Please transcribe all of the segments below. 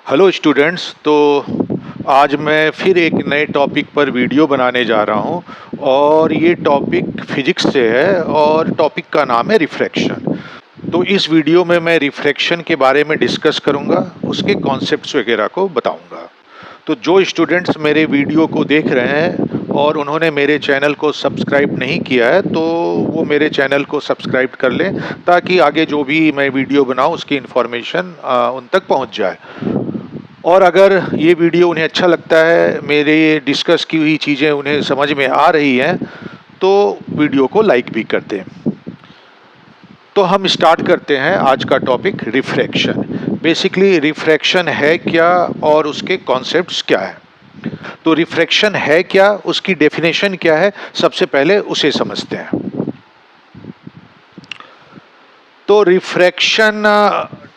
Hello students. तो आज मैं फिर एक नए टॉपिक पर वीडियो बनाने जा रहा हूं और ये टॉपिक फिजिक्स से है और टॉपिक का नाम है रिफ्रैक्शन। तो इस वीडियो में मैं रिफ्रैक्शन के बारे में डिस्कस करूंगा, उसके कॉन्सेप्ट्स वगैरह को बताऊंगा। तो जो स्टूडेंट्स मेरे वीडियो को देख रहे हैं और उन्होंने मेरे चैनल को सब्सक्राइब नहीं किया है तो वो मेरे चैनल को सब्सक्राइब कर लें ताकि आगे जो भी मैं वीडियो बनाऊं उसकी इन्फॉर्मेशन उन तक पहुंच जाए। और अगर ये वीडियो उन्हें अच्छा लगता है, मेरे डिस्कस की हुई चीज़ें उन्हें समझ में आ रही हैं, तो वीडियो को लाइक भी कर दें। तो हम स्टार्ट करते हैं आज का टॉपिक रिफ्रैक्शन। बेसिकली रिफ्रैक्शन है क्या और उसके कॉन्सेप्ट्स क्या है। तो रिफ्रैक्शन है क्या, उसकी डेफिनेशन क्या है, सबसे पहले उसे समझते हैं। तो रिफ्रैक्शन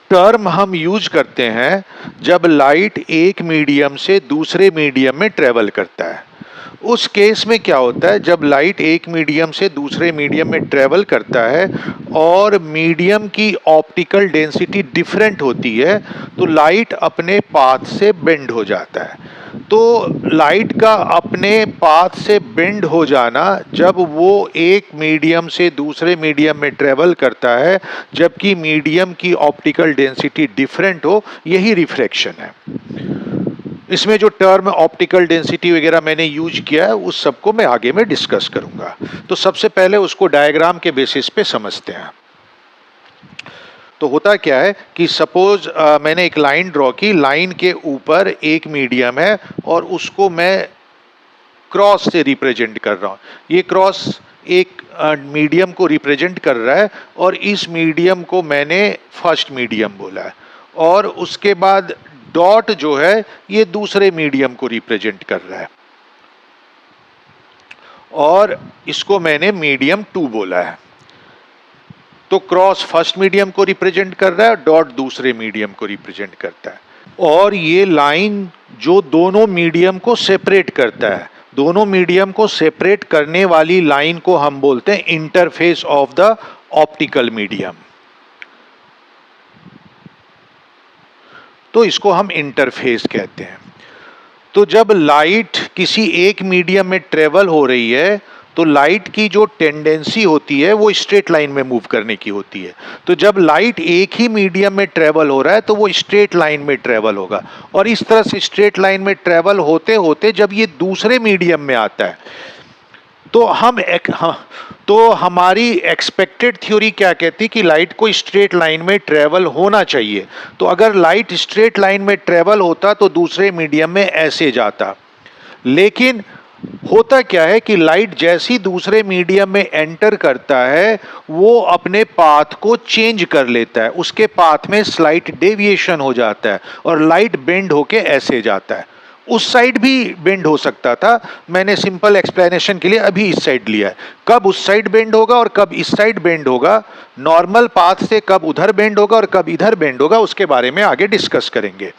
टर्म हम यूज करते हैं जब लाइट एक मीडियम से दूसरे मीडियम में ट्रेवल करता है। उस केस में क्या होता है, जब लाइट एक मीडियम से दूसरे मीडियम में ट्रेवल करता है और मीडियम की ऑप्टिकल डेंसिटी डिफरेंट होती है तो लाइट अपने पाथ से बेंड हो जाता है। तो लाइट का अपने पाथ से बेंड हो जाना जब वो एक मीडियम से दूसरे मीडियम में ट्रेवल करता है जबकि मीडियम की ऑप्टिकल डेंसिटी डिफरेंट हो, यही रिफ्रैक्शन है। इसमें जो टर्म ऑप्टिकल डेंसिटी वगैरह मैंने यूज किया है उस सबको मैं आगे में डिस्कस करूंगा। तो सबसे पहले उसको डायग्राम के बेसिस पे समझते हैं। तो होता क्या है कि सपोज मैंने एक लाइन ड्रॉ की, लाइन के ऊपर एक मीडियम है और उसको मैं क्रॉस से रिप्रेजेंट कर रहा हूँ। ये क्रॉस एक मीडियम को रिप्रेजेंट कर रहा है और इस मीडियम को मैंने फर्स्ट मीडियम बोला है और उसके बाद डॉट जो है ये दूसरे मीडियम को रिप्रेजेंट कर रहा है और इसको मैंने मीडियम 2 बोला है। तो क्रॉस फर्स्ट मीडियम को रिप्रेजेंट कर रहा है, डॉट दूसरे मीडियम को रिप्रेजेंट करता है। और ये लाइन जो दोनों मीडियम को सेपरेट करता है, दोनों मीडियम को सेपरेट करने वाली लाइन को हम बोलते हैं interface of the optical medium. तो इसको हम इंटरफेस कहते हैं। तो जब लाइट किसी एक मीडियम में ट्रेवल हो रही है तो लाइट की जो टेंडेंसी होती है वो स्ट्रेट लाइन में मूव करने की होती है। तो जब लाइट एक ही मीडियम में ट्रेवल हो रहा है तो वो स्ट्रेट लाइन में ट्रेवल होगा और इस तरह से स्ट्रेट लाइन में ट्रेवल होते होते जब ये दूसरे मीडियम में आता है तो तो हमारी एक्सपेक्टेड थ्योरी क्या कहती कि लाइट को स्ट्रेट लाइन में ट्रेवल होना चाहिए। तो अगर लाइट स्ट्रेट लाइन में ट्रेवल होता तो दूसरे मीडियम में ऐसे जाता। लेकिन होता क्या है कि लाइट जैसी दूसरे मीडियम में एंटर करता है वो अपने पाथ को चेंज कर लेता है, उसके पाथ में स्लाइट डेविएशन हो जाता है और लाइट बेंड होके ऐसे जाता है। उस साइड भी बेंड हो सकता था, मैंने सिंपल एक्सप्लेनेशन के लिए अभी इस साइड लिया है। कब उस साइड बेंड होगा और कब इस साइड बेंड होगा, नॉर्मल पाथ से कब उधर बेंड होगा और कब इधर बेंड होगा, उसके बारे में आगे डिस्कस करेंगे।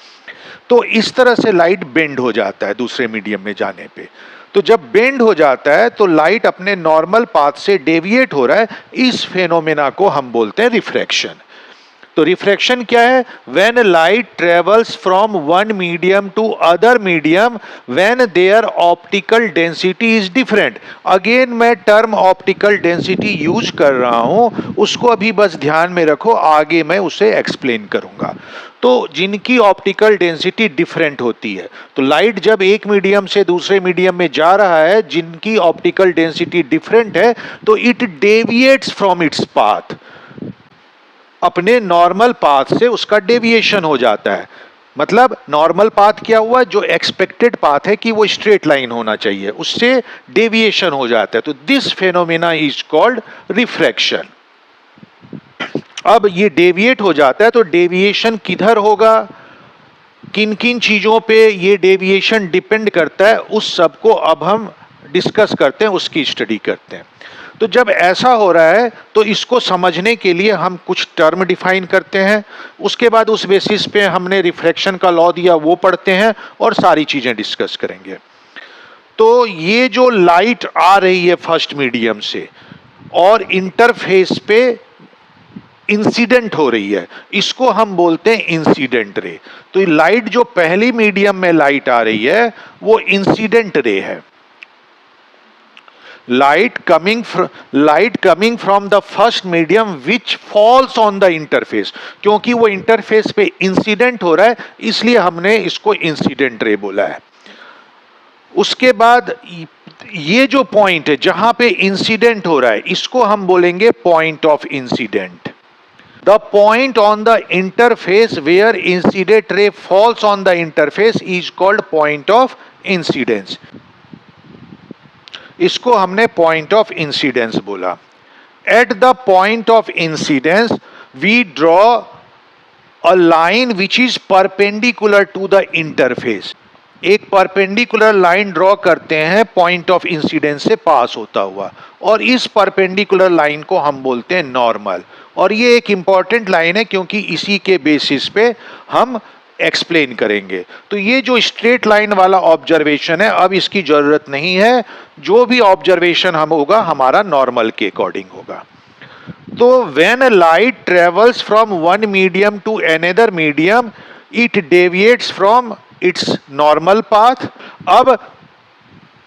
तो इस तरह से लाइट बेंड हो जाता है दूसरे मीडियम में जाने पे। तो जब बेंड हो जाता है तो लाइट अपने नॉर्मल पाथ से डेविएट हो रहा है, इस फेनोमेना को हम बोलते हैं रिफ्रैक्शन। तो रिफ्रैक्शन क्या है? When light travels from one medium to other medium when their optical density is different. Again मैं टर्म ऑप्टिकल डेंसिटी यूज कर रहा हूं, उसको अभी बस ध्यान में रखो, आगे मैं उसे एक्सप्लेन करूंगा। तो जिनकी ऑप्टिकल डेंसिटी डिफरेंट होती है, तो लाइट जब एक मीडियम से दूसरे मीडियम में जा रहा है जिनकी ऑप्टिकल डेंसिटी डिफरेंट है तो it deviates from its path, अपने नॉर्मल पाथ से उसका डेविएशन हो जाता है। मतलब नॉर्मल पाथ क्या हुआ, जो एक्सपेक्टेड पाथ है कि वो स्ट्रेट लाइन होना चाहिए, उससे डेविएशन हो जाता है। तो this phenomena is called refraction. अब ये डेविएट हो जाता है तो डेविएशन किधर होगा, किन किन चीजों पे ये डेविएशन डिपेंड करता है, उस सब को अब हम डिस्कस करते हैं, उसकी स्टडी करते हैं। तो जब ऐसा हो रहा है तो इसको समझने के लिए हम कुछ टर्म डिफाइन करते हैं, उसके बाद उस बेसिस पे हमने रिफ्रैक्शन का लॉ दिया वो पढ़ते हैं और सारी चीजें डिस्कस करेंगे। तो ये जो लाइट आ रही है फर्स्ट मीडियम से और इंटरफेस पे इंसिडेंट हो रही है, इसको हम बोलते हैं इंसिडेंट रे। तो लाइट जो पहली मीडियम में लाइट आ रही है वो इंसिडेंट रे है। light coming from the first medium which falls on the interface, क्योंकि वो इंटरफेस पे इंसिडेंट हो रहा है इसलिए हमने इसको इंसिडेंट रे बोला है। उसके बाद ये जो पॉइंट है जहां पे इंसिडेंट हो रहा है इसको हम बोलेंगे point of incident. The point on the interface where incident ray falls on the interface is called point of incidence. इसको हमने पॉइंट ऑफ इंसिडेंस बोला। At the point of incidence we draw a line which is perpendicular to the interface. एक perpendicular line draw करते हैं point of incidence से पास होता हुआ, और इस परपेंडिकुलर लाइन को हम बोलते हैं नॉर्मल। और ये एक इंपॉर्टेंट लाइन है क्योंकि इसी के बेसिस पे हम एक्सप्लेन करेंगे। तो ये जो स्ट्रेट लाइन वाला ऑब्जर्वेशन है अब इसकी जरूरत नहीं है, जो भी ऑब्जर्वेशन हम होगा हमारा नॉर्मल के अकॉर्डिंग होगा। तो when light travels from one medium to another medium it deviates from its normal path. अब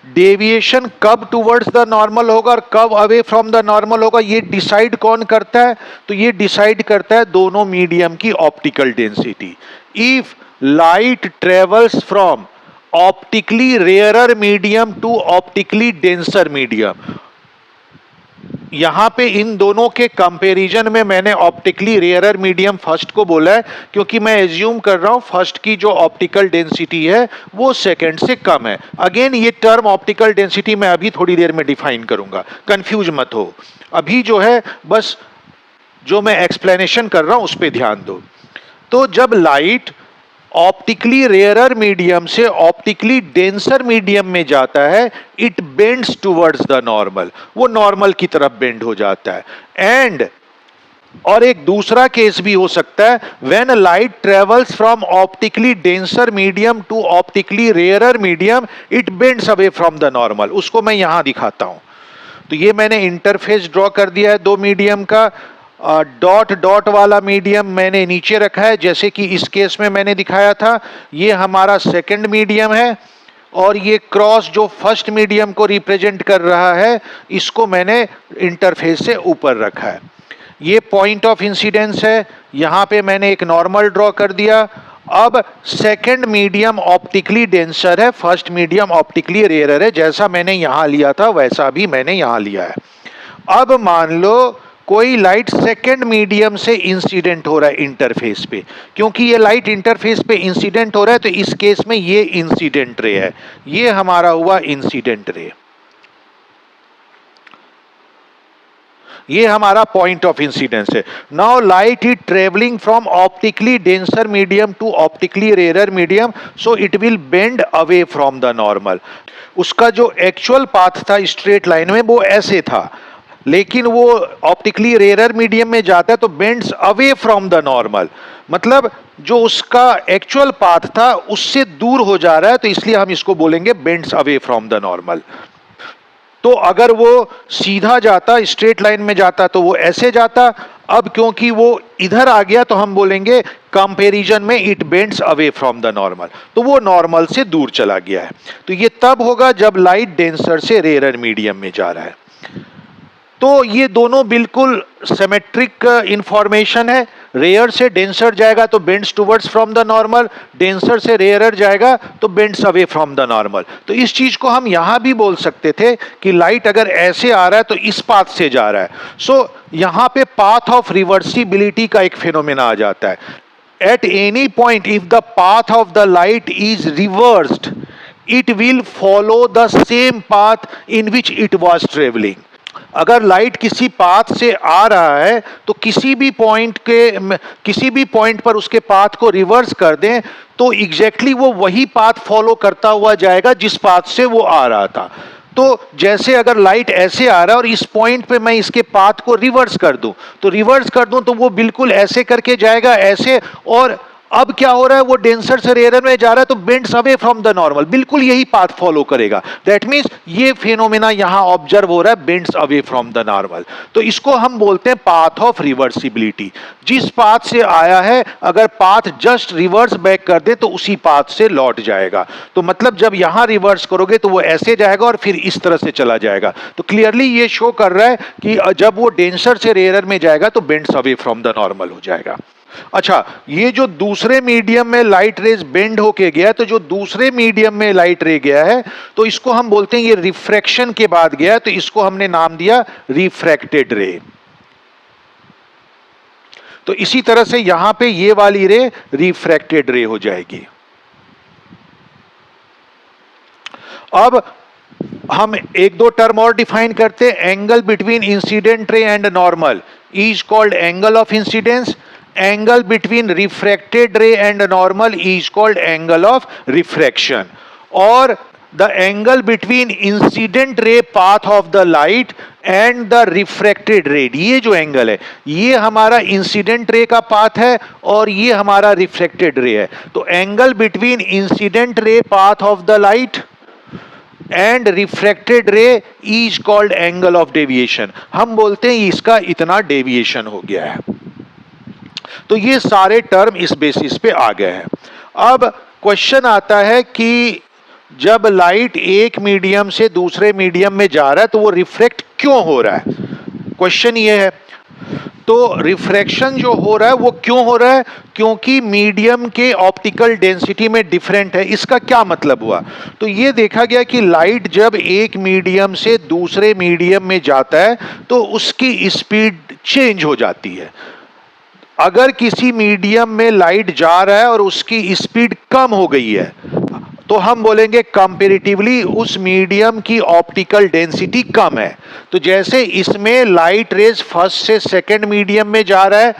डेविएशन कब टुवर्ड्स द नॉर्मल होगा और कब अवे फ्रॉम द नॉर्मल होगा ये डिसाइड कौन करता है? तो ये डिसाइड करता है दोनों मीडियम की optical density. If light travels from optically rarer medium to optically denser medium, यहां पे इन दोनों के कंपैरिजन में मैंने ऑप्टिकली रेयरर मीडियम फर्स्ट को बोला है क्योंकि मैं एज्यूम कर रहा हूं फर्स्ट की जो ऑप्टिकल डेंसिटी है वो सेकंड से कम है। अगेन ये टर्म ऑप्टिकल डेंसिटी मैं अभी थोड़ी देर में डिफाइन करूंगा, कंफ्यूज मत हो। अभी जो है बस जो मैं एक्सप्लेनेशन कर रहा हूं उस पर ध्यान दो। तो जब लाइट ऑप्टिकली रेयरर मीडियम से ऑप्टिकली डेंसर मीडियम में जाता है it bends towards the normal, वो नॉर्मल की तरफ बेंड हो जाता है। एंड और एक दूसरा केस भी हो सकता है when light travels from optically denser medium to optically rarer medium it bends away from the normal. उसको मैं यहां दिखाता हूं। तो ये मैंने इंटरफेस ड्रॉ कर दिया है दो मीडियम का। डॉट डॉट वाला मीडियम मैंने नीचे रखा है जैसे कि इस केस में मैंने दिखाया था। ये हमारा सेकंड मीडियम है और ये क्रॉस जो फर्स्ट मीडियम को रिप्रेजेंट कर रहा है इसको मैंने इंटरफेस से ऊपर रखा है। ये पॉइंट ऑफ इंसिडेंस है, यहाँ पे मैंने एक नॉर्मल ड्रॉ कर दिया। अब सेकंड मीडियम ऑप्टिकली डेंसर है, फर्स्ट मीडियम ऑप्टिकली रेयरर है। जैसा मैंने यहाँ लिया था वैसा भी मैंने यहाँ लिया है। अब मान लो कोई लाइट सेकंड मीडियम से इंसिडेंट हो रहा है इंटरफेस पे, क्योंकि ये लाइट इंटरफेस पे इंसिडेंट हो रहा है तो इस केस में ये इंसिडेंट रे है, ये हमारा हुआ इंसिडेंट रे। ये हमारा पॉइंट ऑफ इंसिडेंस है। Now light is travelling from optically denser medium to optically rarer medium, so it will bend away from the normal. उसका जो एक्चुअल पाथ था स्ट्रेट लाइन में वो ऐसे था, लेकिन वो ऑप्टिकली रेयरर मीडियम में जाता है तो bends away from the normal, मतलब जो उसका एक्चुअल पाथ था उससे दूर हो जा रहा है, तो इसलिए हम इसको बोलेंगे bends away from the normal. तो अगर वो सीधा जाता स्ट्रेट लाइन में जाता तो वो ऐसे जाता, अब क्योंकि वो इधर आ गया तो हम बोलेंगे कंपैरिजन में it bends away from the normal, तो वो नॉर्मल से दूर चला गया है। तो ये तब होगा जब लाइट डेंसर से रेयरर मीडियम में जा रहा है। तो ये दोनों बिल्कुल सिमेट्रिक इंफॉर्मेशन है। रेयर से डेंसर जाएगा तो bends towards from the normal, denser से रेयरर जाएगा तो bends away from the normal. तो इस चीज को हम यहां भी बोल सकते थे कि लाइट अगर ऐसे आ रहा है तो इस पाथ से जा रहा है। सो यहां पे पाथ ऑफ रिवर्सिबिलिटी का एक फिनोमेना आ जाता है। At any point if the path of the light is reversed it will follow the same path in which it was travelling. अगर लाइट किसी पाथ से आ रहा है तो किसी भी पॉइंट पर उसके पाथ को रिवर्स कर दें तो एग्जैक्टली वो वही पाथ फॉलो करता हुआ जाएगा जिस पाथ से वो आ रहा था। तो जैसे अगर लाइट ऐसे आ रहा है और इस पॉइंट पे मैं इसके पाथ को रिवर्स कर दूं तो वो बिल्कुल ऐसे करके जाएगा ऐसे, और अब क्या हो रहा है, वो डेंसर से रेयर में जा रहा है तो bends away from the normal, बिल्कुल यही पाथ फॉलो करेगा। दैट मींस ये फिनोमेना यहां ऑब्जर्व हो रहा है, bends away from the normal. तो इसको हम बोलते हैं पाथ ऑफ रिवर्सिबिलिटी। जिस पाथ से आया है अगर पाथ जस्ट रिवर्स बैक कर दे तो उसी पाथ से लौट जाएगा। तो मतलब जब यहां रिवर्स करोगे तो वो ऐसे जाएगा और फिर इस तरह से चला जाएगा। तो क्लियरली ये शो कर रहा है कि जब वो डेंसर से रेयर में जाएगा तो bends away from the normal हो जाएगा। अच्छा, ये जो दूसरे मीडियम में लाइट रेज बेंड होके गया है, तो जो दूसरे मीडियम में लाइट रे गया है तो इसको हम बोलते हैं ये रिफ्रैक्शन के बाद गया, तो इसको हमने नाम दिया रिफ्रैक्टेड रे। तो इसी तरह से यहां पे ये वाली रे रिफ्रैक्टेड रे हो जाएगी। अब हम एक दो टर्म और डिफाइन करते हैं। Angle between incident ray and normal is called angle of incidence. Angle between refracted ray and normal is called angle of refraction. और the angle between incident ray path of the light and the refracted ray, ये जो angle है ये हमारा incident ray का path है और ये हमारा रिफ्रैक्टेड रे है। तो angle between incident ray path of the light and refracted रे is called angle of deviation. हम बोलते हैं इसका इतना डेविएशन हो गया है। तो ये सारे टर्म इस बेसिस पे आ गए हैं। अब क्वेश्चन आता है कि जब लाइट एक मीडियम से दूसरे मीडियम में जा रहा है तो वो रिफ्रैक्ट क्यों हो रहा है, क्वेश्चन ये है। तो रिफ्रैक्शन जो हो रहा है वो क्यों हो रहा है, क्योंकि मीडियम के ऑप्टिकल डेंसिटी में डिफरेंट है। इसका क्या मतलब हुआ, तो ये देखा गया कि लाइट जब एक मीडियम से दूसरे मीडियम में जाता है तो उसकी स्पीड चेंज हो जाती है। अगर किसी मीडियम में लाइट जा रहा है और उसकी स्पीड कम हो गई है तो हम बोलेंगे कंपैरेटिवली उस मीडियम की ऑप्टिकल डेंसिटी कम है। तो जैसे इसमें लाइट रेज फर्स्ट से सेकंड मीडियम में जा रहा है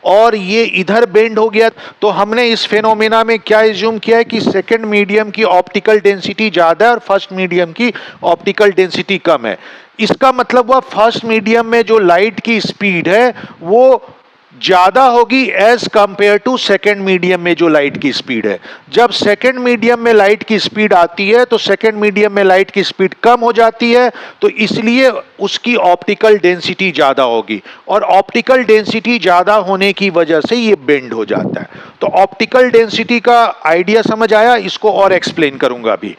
और ये इधर बेंड हो गया, तो हमने इस फेनोमेना में क्या एज्यूम किया है कि सेकंड मीडियम की ऑप्टिकल डेंसिटी ज्यादा है और फर्स्ट मीडियम की ऑप्टिकल डेंसिटी कम है। इसका मतलब हुआ फर्स्ट मीडियम में जो लाइट की स्पीड है वो ज्यादा होगी as compare to second medium में जो लाइट की स्पीड है। जब सेकेंड मीडियम में लाइट की स्पीड आती है तो सेकेंड मीडियम में लाइट की स्पीड कम हो जाती है, तो इसलिए उसकी ऑप्टिकल डेंसिटी ज्यादा होगी और ऑप्टिकल डेंसिटी ज्यादा होने की वजह से ये बेंड हो जाता है। तो ऑप्टिकल डेंसिटी का आइडिया समझ आया, इसको और एक्सप्लेन करूंगा अभी।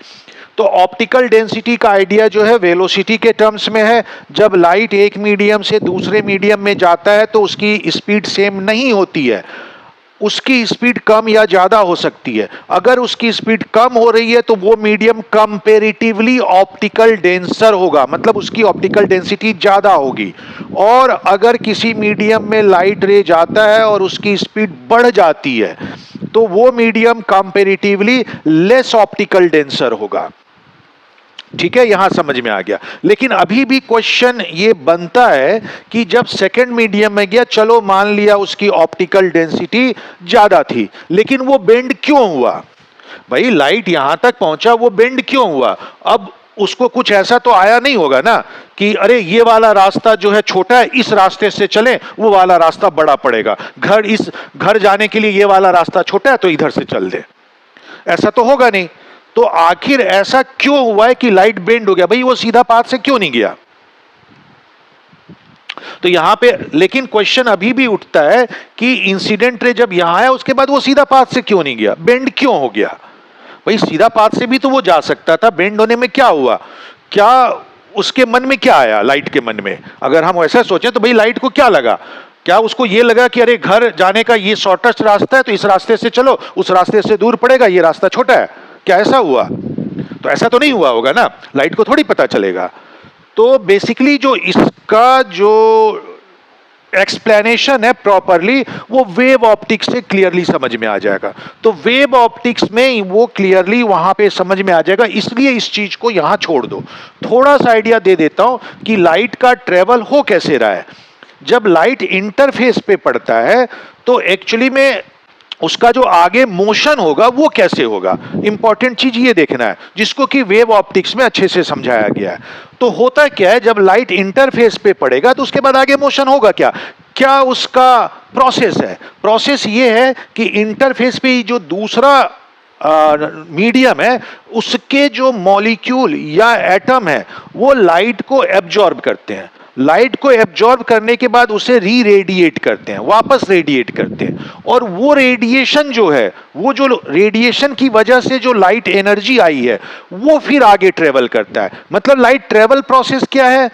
तो ऑप्टिकल डेंसिटी का आइडिया जो है वेलोसिटी के टर्म्स में है। जब लाइट एक मीडियम से दूसरे मीडियम में जाता है तो उसकी स्पीड सेम नहीं होती है, उसकी स्पीड कम या ज्यादा हो सकती है। अगर उसकी स्पीड कम हो रही है तो वो मीडियम कंपैरेटिवली ऑप्टिकल डेंसर होगा, मतलब उसकी ऑप्टिकल डेंसिटी ज्यादा होगी। और अगर किसी मीडियम में लाइट रे जाता है और उसकी स्पीड बढ़ जाती है तो वो medium comparatively less optical denser होगा। ठीक है, यहां समझ में आ गया। लेकिन अभी भी क्वेश्चन ये बनता है कि जब सेकंड मीडियम में गया, चलो मान लिया उसकी ऑप्टिकल डेंसिटी ज्यादा थी, लेकिन वो बेंड क्यों हुआ? भाई लाइट यहां तक पहुंचा, वो बेंड क्यों हुआ? अब उसको कुछ ऐसा तो आया नहीं होगा ना कि अरे ये वाला रास्ता जो है छोटा है, इस रास्ते से चले, वो वाला रास्ता बड़ा पड़ेगा। इस घर जाने के लिए ये वाला रास्ता छोटा है तो इधर से चल दे, ऐसा तो होगा नहीं। तो आखिर ऐसा क्यों हुआ है कि लाइट बेंड हो गया? भाई वो सीधा पाथ से क्यों नहीं गया? तो यहां पे लेकिन क्वेश्चन अभी भी उठता है कि इंसिडेंट रे जब यहां है उसके बाद वो सीधा पाथ से क्यों नहीं गया, बेंड क्यों हो गया? भाई सीधा पाथ से भी तो वो जा सकता था, बेंड होने में क्या हुआ? क्या उसके मन में क्या आया, लाइट के मन में? अगर हम ऐसा सोचें तो भाई लाइट को क्या लगा? क्या उसको ये लगा कि अरे घर जाने का ये शॉर्टेस्ट रास्ता है तो इस रास्ते से चलो, उस रास्ते से दूर पड़ेगा, ये रास्ता छोटा है? क्या ऐसा हुआ? तो ऐसा तो नहीं हुआ होगा ना, लाइट को थोड़ी पता चलेगा। तो बेसिकली जो इसका जो एक्सप्लेनेशन है प्रॉपरली वो वेव ऑप्टिक्स से क्लियरली समझ में आ जाएगा। तो वेव ऑप्टिक्स में वो क्लियरली वहां पे समझ में आ जाएगा, इसलिए इस चीज को यहां छोड़ दो। थोड़ा सा आइडिया दे देता हूं कि लाइट का ट्रेवल हो कैसे रहा है। जब लाइट इंटरफेस पे पड़ता है तो एक्चुअली में उसका जो आगे मोशन होगा वो कैसे होगा, इंपॉर्टेंट चीज ये देखना है, जिसको कि वेव ऑप्टिक्स में अच्छे से समझाया गया है। तो होता क्या है, जब लाइट इंटरफेस पे पड़ेगा तो उसके बाद आगे मोशन होगा क्या? क्या उसका प्रोसेस है? प्रोसेस ये है कि इंटरफेस पे जो दूसरा मीडियम है उसके जो मॉलिक्यूल या एटम है वो लाइट को एब्जॉर्ब करते हैं। लाइट को एब्जॉर्ब करने के बाद उसे री रेडिएट करते हैं, वापस रेडिएट करते हैं, और वो रेडिएशन जो है, वो जो रेडिएशन की वजह से जो लाइट एनर्जी आई है वो फिर आगे ट्रेवल करता है। मतलब लाइट ट्रेवल प्रोसेस क्या है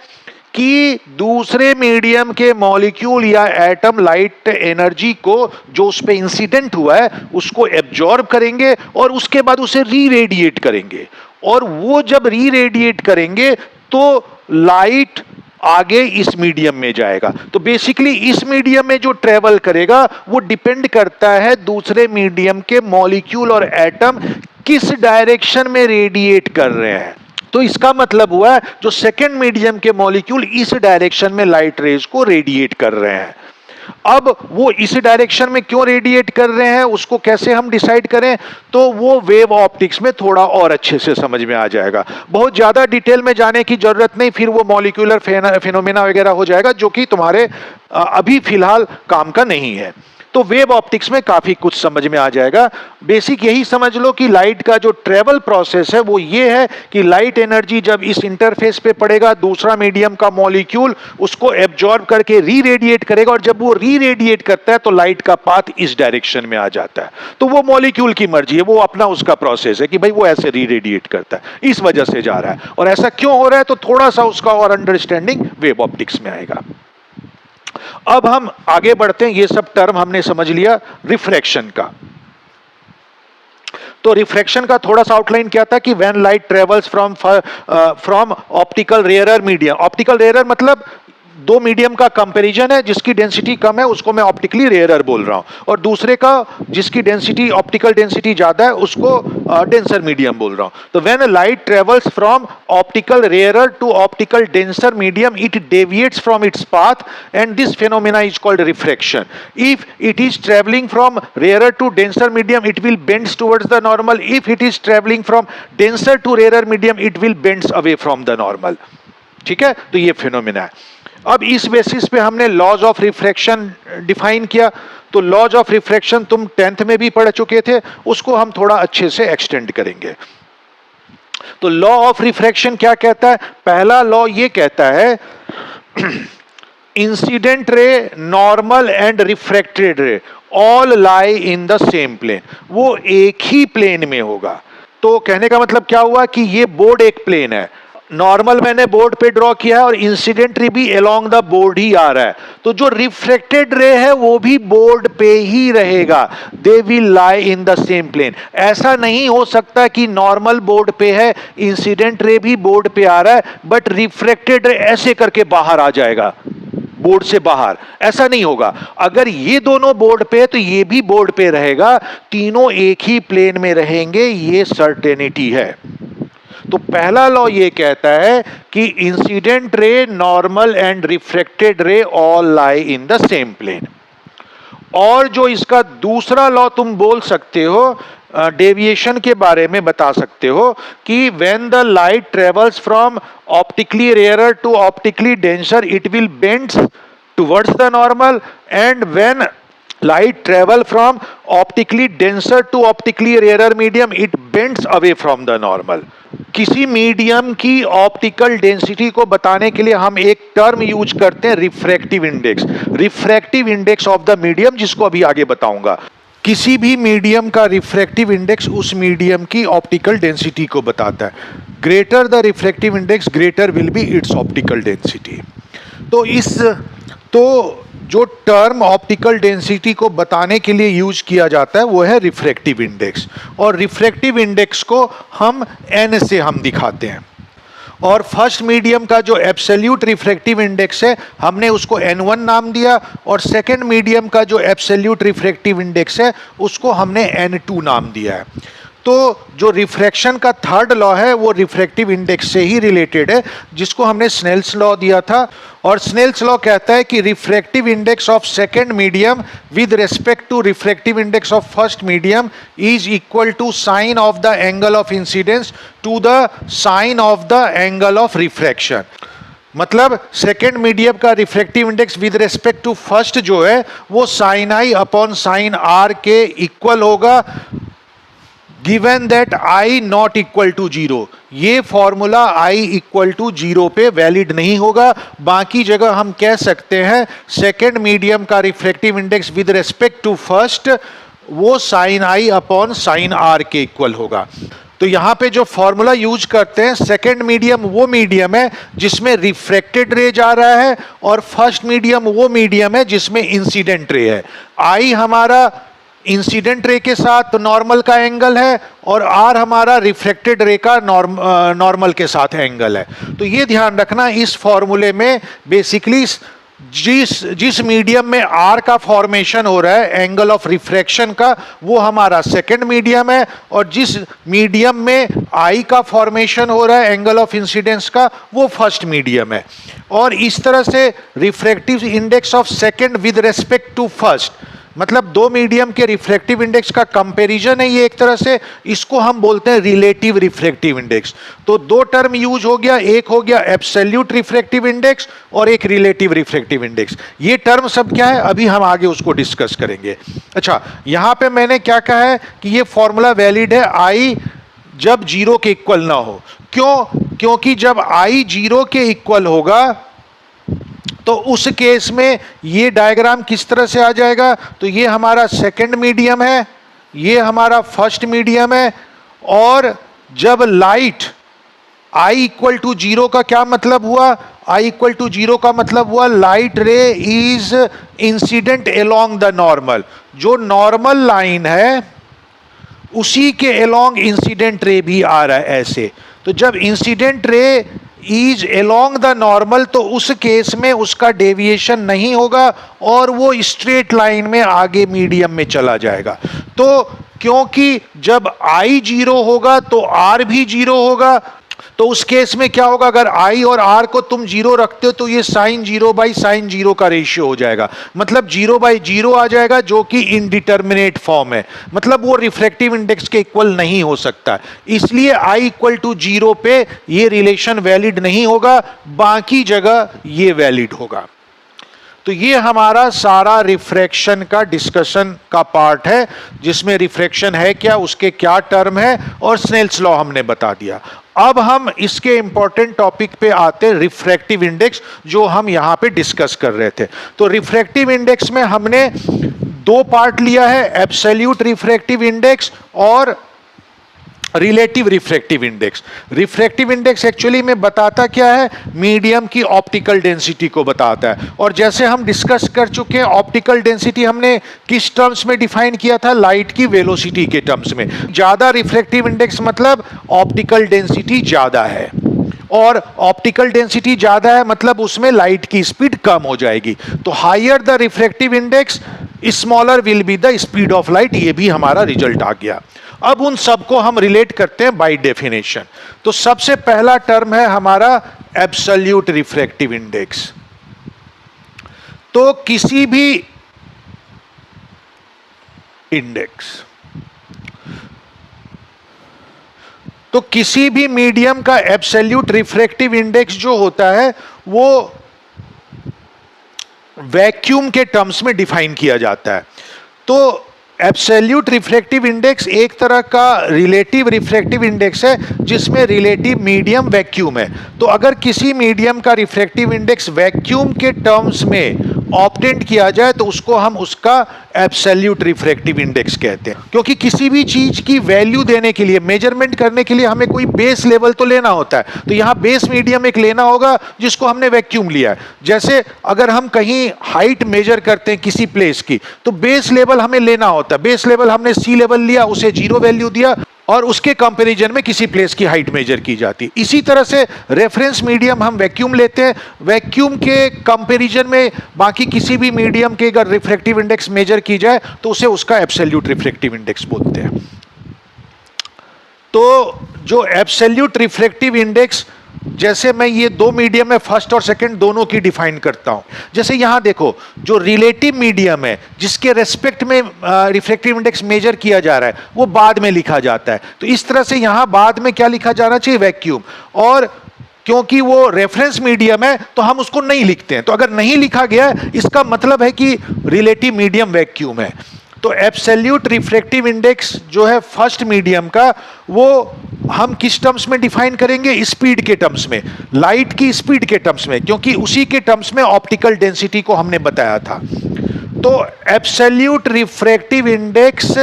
कि दूसरे मीडियम के मॉलिक्यूल या एटम लाइट एनर्जी को जो उस पे इंसिडेंट हुआ है उसको एब्जॉर्ब करेंगे और उसके बाद उसे री रेडिएट करेंगे, और वो जब री रेडिएट करेंगे तो लाइट आगे इस मीडियम में जाएगा। तो बेसिकली इस मीडियम में जो ट्रेवल करेगा वो डिपेंड करता है दूसरे मीडियम के मॉलिक्यूल और एटम किस डायरेक्शन में रेडिएट कर रहे हैं। तो इसका मतलब हुआ जो सेकेंड मीडियम के मॉलिक्यूल इस डायरेक्शन में लाइट रेज को रेडिएट कर रहे हैं। अब वो इस डायरेक्शन में क्यों रेडिएट कर रहे हैं उसको कैसे हम डिसाइड करें, तो वो वेव ऑप्टिक्स में थोड़ा और अच्छे से समझ में आ जाएगा। बहुत ज्यादा डिटेल में जाने की जरूरत नहीं, फिर वो मॉलिक्यूलर फिनोमेना वगैरह हो जाएगा जो कि तुम्हारे अभी फिलहाल काम का नहीं है। तो वेव ऑप्टिक्स में काफी कुछ समझ में आ जाएगा। बेसिक यही समझ लो कि लाइट का जो ट्रेवल प्रोसेस है वो ये है कि लाइट एनर्जी जब इस इंटरफेस पे पड़ेगा, दूसरा मीडियम का मॉलिक्यूल उसको एब्जॉर्ब करके री रेडिएट करेगा, और जब वो री रेडिएट करता है तो लाइट का पाथ इस डायरेक्शन में आ जाता है। तो वो मॉलिक्यूल की मर्जी है, वो अपना उसका प्रोसेस है कि भाई वो ऐसे री रेडिएट करता है, इस वजह से जा रहा है। और ऐसा क्यों हो रहा है तो थोड़ा सा उसका और अंडरस्टैंडिंग वेव ऑप्टिक्स में आएगा। अब हम आगे बढ़ते हैं। ये सब टर्म हमने समझ लिया रिफ्रैक्शन का। तो रिफ्रैक्शन का थोड़ा सा आउटलाइन क्या था कि when light travels from optical rarer medium. Optical rarer मतलब दो मीडियम का कंपैरिजन है, जिसकी डेंसिटी कम है उसको मैं ऑप्टिकली रेयरर बोल रहा हूं, और दूसरे का जिसकी डेंसिटी ऑप्टिकल डेंसिटी ज्यादा है उसको डेंसर मीडियम बोल रहा हूं। तो when light travels from optical rarer to optical denser medium it deviates from its path and this phenomena is called refraction. If it is travelling from rarer to denser medium it will bends towards the normal. If it is travelling from denser to rarer medium it will bends away from the normal. ठीक है, तो ये phenomena है। अब इस basis पे हमने laws of refraction define किया। तो लॉज ऑफ रिफ्रैक्शन तुम 10th में भी पढ़ चुके थे, उसको हम थोड़ा अच्छे से एक्सटेंड करेंगे। तो लॉ ऑफ रिफ्रैक्शन क्या कहता है? पहला लॉ ये कहता है incident ray, normal and refracted ray all lie in the same plane. वो एक ही प्लेन में होगा। तो कहने का मतलब क्या हुआ कि ये बोर्ड एक प्लेन है, नॉर्मल मैंने बोर्ड पे ड्रॉ किया है और इंसिडेंट रे भी अलोंग द बोर्ड ही आ रहा है, तो जो रिफ्लेक्टेड रे है वो भी बोर्ड पे ही रहेगा। They will lie in the same plane. ऐसा नहीं हो सकता कि नॉर्मल बोर्ड पे है, इंसिडेंट रे भी बोर्ड पे आ रहा है, बट रिफ्लेक्टेड रे ऐसे करके बाहर आ जाएगा बोर्ड से बाहर। ऐसा नहीं होगा। अगर ये दोनों बोर्ड पे तो ये भी बोर्ड पे रहेगा, तीनों एक ही प्लेन में रहेंगे, ये सर्टेनिटी है। तो पहला लॉ ये कहता है कि incident ray, normal and refracted ray all lie in the same plane. और जो इसका दूसरा लॉ तुम बोल सकते हो, डेविएशन के बारे में बता सकते हो कि when the light travels from optically rarer to optically denser it will bends towards the normal, and when light travel from optically denser to optically rarer medium it bends away from the normal। किसी medium की optical density को बताने के लिए हम एक term use करते हैं refractive index. Refractive index of the medium, जिसको अभी आगे बताऊंगा। किसी भी मीडियम का रिफ्रैक्टिव इंडेक्स उस मीडियम की ऑप्टिकल डेंसिटी को बताता है। Greater the refractive index greater will be its optical density. तो जो टर्म ऑप्टिकल डेंसिटी को बताने के लिए यूज किया जाता है वो है रिफ्रैक्टिव इंडेक्स, और रिफ्रैक्टिव इंडेक्स को हम n से हम दिखाते हैं। और फर्स्ट मीडियम का जो एब्सोल्यूट रिफ्रैक्टिव इंडेक्स है हमने उसको n1 नाम दिया, और सेकेंड मीडियम का जो एब्सोल्यूट रिफ्रैक्टिव इंडेक्स है उसको हमने n2 नाम दिया है। तो जो रिफ्रैक्शन का थर्ड लॉ है वो रिफ्रैक्टिव इंडेक्स से ही रिलेटेड है, जिसको हमने स्नेल्स लॉ दिया था। और स्नेल्स लॉ कहता है कि refractive index of second medium with respect to refractive index of first medium is equal to sine of the angle of incidence to the sine of the angle of refraction. मतलब second medium का refractive index with respect to first जो है वो sine i upon sine r के equal होगा, given that i not equal to zero. ये formula i equal to zero पे valid नहीं होगा, बाकी जगह हम कह सकते हैं सेकेंड मीडियम का refractive index with respect to first वो sine i upon sine r के इक्वल होगा। तो यहां पे जो फॉर्मूला यूज करते हैं, सेकेंड मीडियम वो मीडियम है जिसमें रिफ्रैक्टेड रे जा रहा है, और फर्स्ट मीडियम वो मीडियम है जिसमें इंसिडेंट रे है। आई हमारा इंसिडेंट रे के साथ नॉर्मल का एंगल है, और आर हमारा रिफ्लेक्टेड रे का नॉर्मल के साथ एंगल है। तो ये ध्यान रखना, इस फॉर्मूले में बेसिकली जिस मीडियम में आर का फॉर्मेशन हो रहा है एंगल ऑफ रिफ्रैक्शन का, वो हमारा सेकेंड मीडियम है, और जिस मीडियम में आई का फॉर्मेशन हो रहा है एंगल ऑफ इंसिडेंस का, वो फर्स्ट मीडियम है। और इस तरह से refractive index of second with respect to first, मतलब दो मीडियम के रिफ्रैक्टिव इंडेक्स का कंपैरिजन है ये एक तरह से, इसको हम बोलते हैं रिलेटिव रिफ्रैक्टिव इंडेक्स। तो दो टर्म यूज हो गया, एक हो गया एब्सोल्यूट रिफ्रैक्टिव इंडेक्स और एक रिलेटिव रिफ्रैक्टिव इंडेक्स। ये टर्म सब क्या है अभी हम आगे उसको डिस्कस करेंगे। अच्छा, यहां पे मैंने क्या कहा है कि ये फॉर्मूला वैलिड है आई जब जीरो के इक्वल ना हो। क्यों? क्योंकि जब आई जीरो के इक्वल होगा तो उस केस में ये डायग्राम किस तरह से आ जाएगा, तो ये हमारा सेकंड मीडियम है, ये हमारा फर्स्ट मीडियम है, और जब light i equal to zero का क्या मतलब हुआ, आई इक्वल टू जीरो का मतलब हुआ लाइट रे is incident along the normal. जो नॉर्मल लाइन है उसी के अलोंग इंसिडेंट रे भी आ रहा है ऐसे। तो जब incident ray is along the normal तो उस केस में उसका डेविएशन नहीं होगा और वो स्ट्रेट लाइन में आगे मीडियम में चला जाएगा। तो क्योंकि जब आई जीरो होगा तो आर भी जीरो होगा, तो उस केस में क्या होगा, अगर आई और आर को तुम जीरो रखते हो तो ये sine zero by sine zero का रेशियो हो जाएगा, मतलब जीरो बाई जीरो आ जाएगा, जो कि इनडिटर्मिनेट फॉर्म है, मतलब वो रिफ्रैक्टिव इंडेक्स के इक्वल नहीं हो सकता। इसलिए आई इक्वल टू जीरो पे ये रिलेशन वैलिड नहीं होगा, बाकी जगह ये वैलिड होगा। तो ये हमारा सारा रिफ्रैक्शन का डिस्कशन का पार्ट है, जिसमें रिफ्रैक्शन है क्या, उसके क्या टर्म है, और स्नेल्स लॉ हमने बता दिया। अब हम इसके इंपॉर्टेंट टॉपिक पे आते हैं, रिफ्रैक्टिव इंडेक्स, जो हम यहां पे डिस्कस कर रहे थे। तो रिफ्रैक्टिव इंडेक्स में हमने दो पार्ट लिया है, एब्सोल्यूट रिफ्रैक्टिव इंडेक्स और relative refractive index. Refractive index actually में बताता क्या है, मीडियम की ऑप्टिकल डेंसिटी को बताता है। और जैसे हम डिस्कस कर चुके हैं, ऑप्टिकल डेंसिटी हमने किस टर्म्स में डिफाइन किया था, लाइट की वेलोसिटी के टर्म्स में। ज्यादा रिफ्रैक्टिव इंडेक्स मतलब ऑप्टिकल डेंसिटी ज्यादा है, और ऑप्टिकल डेंसिटी ज्यादा है मतलब उसमें लाइट की स्पीड कम हो जाएगी। तो higher the refractive index smaller will be the speed of light. ये भी हमारा रिजल्ट आ गया। अब उन सबको हम रिलेट करते हैं बाय डेफिनेशन। तो सबसे पहला टर्म है हमारा एब्सोल्यूट रिफ्रैक्टिव इंडेक्स। तो किसी भी इंडेक्स, तो किसी भी मीडियम का एब्सोल्यूट रिफ्रैक्टिव इंडेक्स जो होता है वो वैक्यूम के टर्म्स में डिफाइन किया जाता है। तो एब्सोल्यूट रिफ्रैक्टिव इंडेक्स एक तरह का रिलेटिव रिफ्रैक्टिव इंडेक्स है, जिसमें रिलेटिव मीडियम वैक्यूम है। तो अगर किसी मीडियम का रिफ्रैक्टिव इंडेक्स वैक्यूम के टर्म्स में ऑब्टेंड किया जाए तो उसको हम उसका एब्सोल्यूट रिफ्रैक्टिव इंडेक्स कहते हैं। क्योंकि किसी भी चीज की वैल्यू देने के लिए, मेजरमेंट करने के लिए हमें कोई बेस लेवल तो लेना होता है। तो यहां बेस मीडियम एक लेना होगा जिसको हमने वैक्यूम लिया है। जैसे अगर हम कहीं हाइट मेजर करते हैं किसी प्लेस की, तो बेस लेवल हमें लेना होता है। बेस लेवल हमने सी लेवल लिया, उसे जीरो वैल्यू दिया, और उसके कंपैरिजन में किसी प्लेस की हाइट मेजर की जाती है। इसी तरह से रेफरेंस मीडियम हम वैक्यूम लेते हैं, वैक्यूम के कंपैरिजन में बाकी किसी भी मीडियम के अगर रिफ्रैक्टिव इंडेक्स मेजर की जाए तो उसे उसका एब्सोल्यूट रिफ्रैक्टिव इंडेक्स बोलते हैं। तो जो एब्सोल्यूट रिफ्रैक्टिव इंडेक्स, जैसे मैं ये दो मीडियम है फर्स्ट और सेकंड दोनों की डिफाइन करता हूं। जैसे यहां देखो, जो रिलेटिव मीडियम है जिसके रेस्पेक्ट में रिफ्रैक्टिव इंडेक्स मेजर किया जा रहा है, वो बाद में लिखा जाता है। तो इस तरह से यहां बाद में क्या लिखा जाना चाहिए, वैक्यूम। और क्योंकि वो रेफरेंस मीडियम है तो हम उसको नहीं लिखते हैं। तो अगर नहीं लिखा गया इसका मतलब है कि रिलेटिव मीडियम वैक्यूम है। तो एब्सोल्यूट रिफ्रैक्टिव इंडेक्स जो है फर्स्ट मीडियम का, वो हम किस टर्म्स में डिफाइन करेंगे? स्पीड के टर्म्स में, लाइट की स्पीड के टर्म्स में, क्योंकि उसी के टर्म्स में ऑप्टिकल डेंसिटी को हमने बताया था। तो absolute refractive index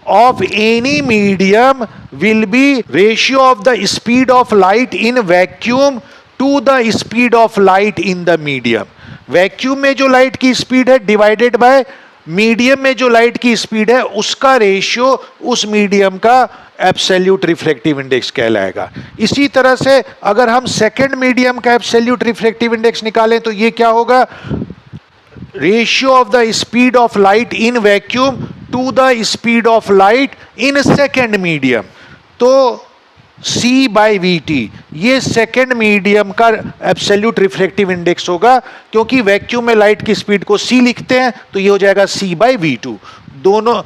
of any medium will be ratio of the speed of light in vacuum to the speed of light in the medium। Vacuum में जो लाइट की स्पीड है डिवाइडेड बाय मीडियम में जो लाइट की speed है, उसका ratio उस मीडियम का एब्सोल्यूट रिफ्रैक्टिव इंडेक्स कहलाएगा। इसी तरह से अगर हम सेकंड मीडियम का एब्सोल्यूट रिफ्रैक्टिव इंडेक्स निकालें तो ये क्या होगा? Ratio of the speed of light in vacuum to the speed of light in second medium. तो C बाई वी टी ये सेकेंड मीडियम का एब्सोल्यूट रिफ्रैक्टिव इंडेक्स होगा, क्योंकि वैक्यूम में लाइट की स्पीड को C लिखते हैं तो ये हो जाएगा C बाई वी टू। दोनों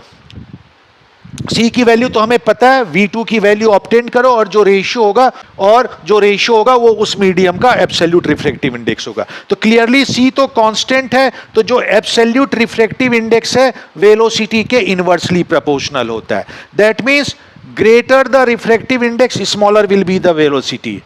C की वैल्यू तो हमें पता है, V2 की वैल्यू ऑब्टेन करो और जो रेशियो होगा वो उस मीडियम का एब्सोल्यूट रिफ्रैक्टिव इंडेक्स होगा। तो क्लियरली C तो कांस्टेंट है, तो जो एब्सोल्यूट रिफ्रैक्टिव इंडेक्स है वेलोसिटी के इनवर्सली प्रोपोर्शनल होता है। That means greater the refractive index smaller will be the velocity,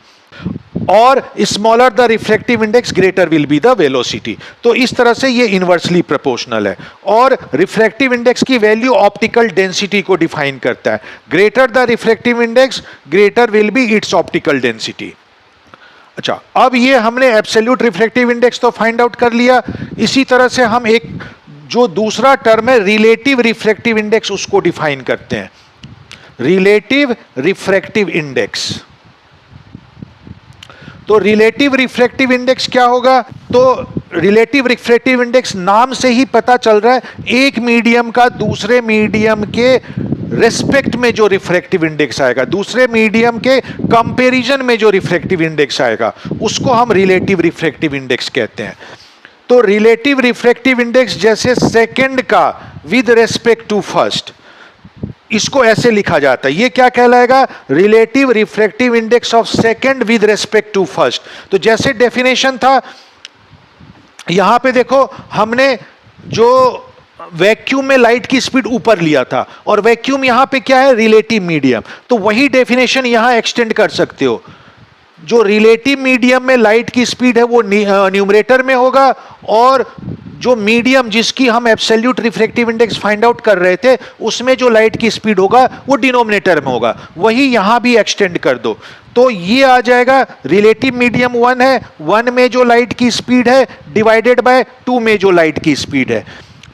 और smaller the refractive index greater will be the velocity. तो इस तरह से ये इनवर्सली प्रोपोर्शनल है। और रिफ्रैक्टिव इंडेक्स की वैल्यू ऑप्टिकल डेंसिटी को डिफाइन करता है। Greater the refractive index greater will be its optical density. अच्छा, अब ये हमने एब्सोल्यूट रिफ्रैक्टिव इंडेक्स तो फाइंड आउट कर लिया। इसी तरह से हम एक जो दूसरा टर्म है रिलेटिव रिफ्रैक्टिव इंडेक्स, उसको डिफाइन करते हैं। रिलेटिव रिफ्रैक्टिव इंडेक्स, तो रिलेटिव रिफ्रैक्टिव इंडेक्स क्या होगा? तो रिलेटिव रिफ्रैक्टिव इंडेक्स नाम से ही पता चल रहा है, एक मीडियम का दूसरे मीडियम के रेस्पेक्ट में जो रिफ्रैक्टिव इंडेक्स आएगा, दूसरे मीडियम के कंपैरिजन में जो रिफ्रैक्टिव इंडेक्स आएगा, उसको हम रिलेटिव रिफ्रैक्टिव इंडेक्स कहते हैं। तो रिलेटिव रिफ्रैक्टिव इंडेक्स जैसे सेकंड का विद रेस्पेक्ट टू फर्स्ट, इसको ऐसे लिखा जाता है। ये क्या कहलाएगा? Relative refractive index of second with respect to first. तो जैसे डेफिनेशन था, यहां पे देखो हमने जो वैक्यूम में लाइट की स्पीड ऊपर लिया था, और वैक्यूम यहां पे क्या है? Relative medium. तो वही डेफिनेशन यहां एक्सटेंड कर सकते हो। जो रिलेटिव मीडियम में लाइट की स्पीड है वो न्यूमरेटर में होगा, और जो मीडियम जिसकी हम absolute refractive index find out कर रहे थे उसमें जो लाइट की स्पीड होगा वो डिनोमिनेटर में होगा। वही यहां भी एक्सटेंड कर दो तो ये आ जाएगा रिलेटिव मीडियम 1 है, 1 में जो लाइट की स्पीड है डिवाइडेड बाय 2 में जो लाइट की स्पीड है।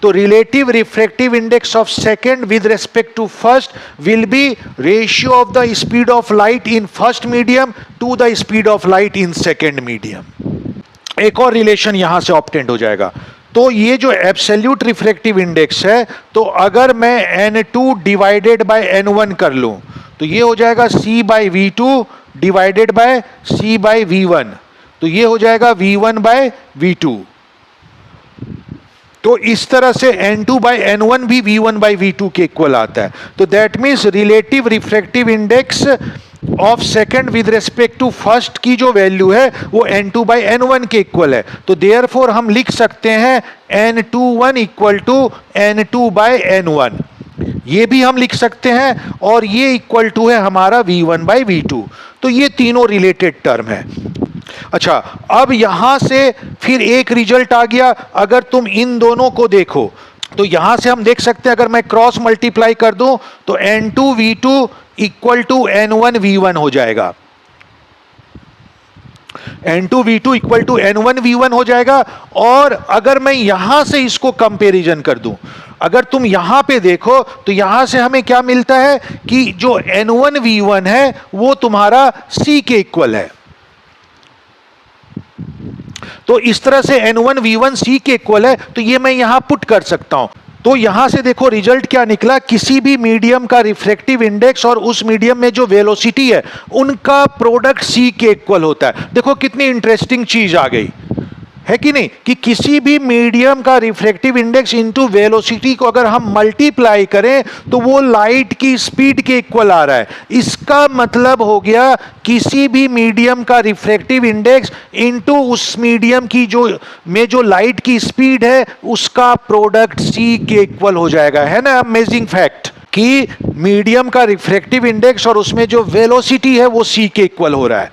तो relative refractive index of second with respect to first will be ratio of the speed of light in first medium to the speed of light in second medium. एक और relation यहां से obtained हो जाएगा। तो ये जो एब्सोल्यूट रिफ्रैक्टिव इंडेक्स है, तो अगर मैं n2 डिवाइडेड बाय n1 कर लूं तो ये हो जाएगा c by v2 divided by c by v1, तो ये हो जाएगा v1 बाय v2। तो इस तरह से n2 बाई n1 भी v1 बाई v2 के इक्वल आता है। तो that means relative refractive index of second with respect to first की जो वैल्यू है वो n2 बाई n1 के इक्वल है। तो देयरफॉर हम लिख सकते हैं n21 equal to n2 by n1, ये भी हम लिख सकते हैं, और ये इक्वल टू है हमारा v1 बाई v2। तो ये तीनों रिलेटेड टर्म है। अच्छा, अब यहां से फिर एक रिजल्ट आ गया। अगर तुम इन दोनों को देखो तो यहां से हम देख सकते हैं, अगर मैं क्रॉस मल्टीप्लाई कर दूं तो n2 v2 equal to n1 v1 हो जाएगा। n2 v2 equal to n1 v1 हो जाएगा। और अगर मैं यहां से इसको कंपैरिजन कर दूं, अगर तुम यहां पे देखो तो यहां से हमें क्या मिलता है कि जो n1 v1 है वो तुम्हारा c के इक्वल है। तो इस तरह से n1 v1 c के इक्वल है, तो ये मैं यहां पुट कर सकता हूं। तो यहां से देखो रिजल्ट क्या निकला, किसी भी मीडियम का रिफ्रैक्टिव इंडेक्स और उस मीडियम में जो वेलोसिटी है उनका प्रोडक्ट c के इक्वल होता है। देखो कितनी इंटरेस्टिंग चीज आ गई। है कि नहीं, कि किसी भी मीडियम का रिफ्रैक्टिव इंडेक्स इनटू वेलोसिटी को अगर हम मल्टीप्लाई करें तो वो लाइट की स्पीड के इक्वल आ रहा है। इसका मतलब हो गया किसी भी मीडियम का रिफ्रैक्टिव इंडेक्स इनटू उस मीडियम की जो लाइट की स्पीड है उसका प्रोडक्ट सी के इक्वल हो जाएगा। है ना अमेजिंग फैक्ट कि मीडियम का रिफ्रैक्टिव इंडेक्स और उसमें जो वेलोसिटी है वो सी के इक्वल हो रहा है।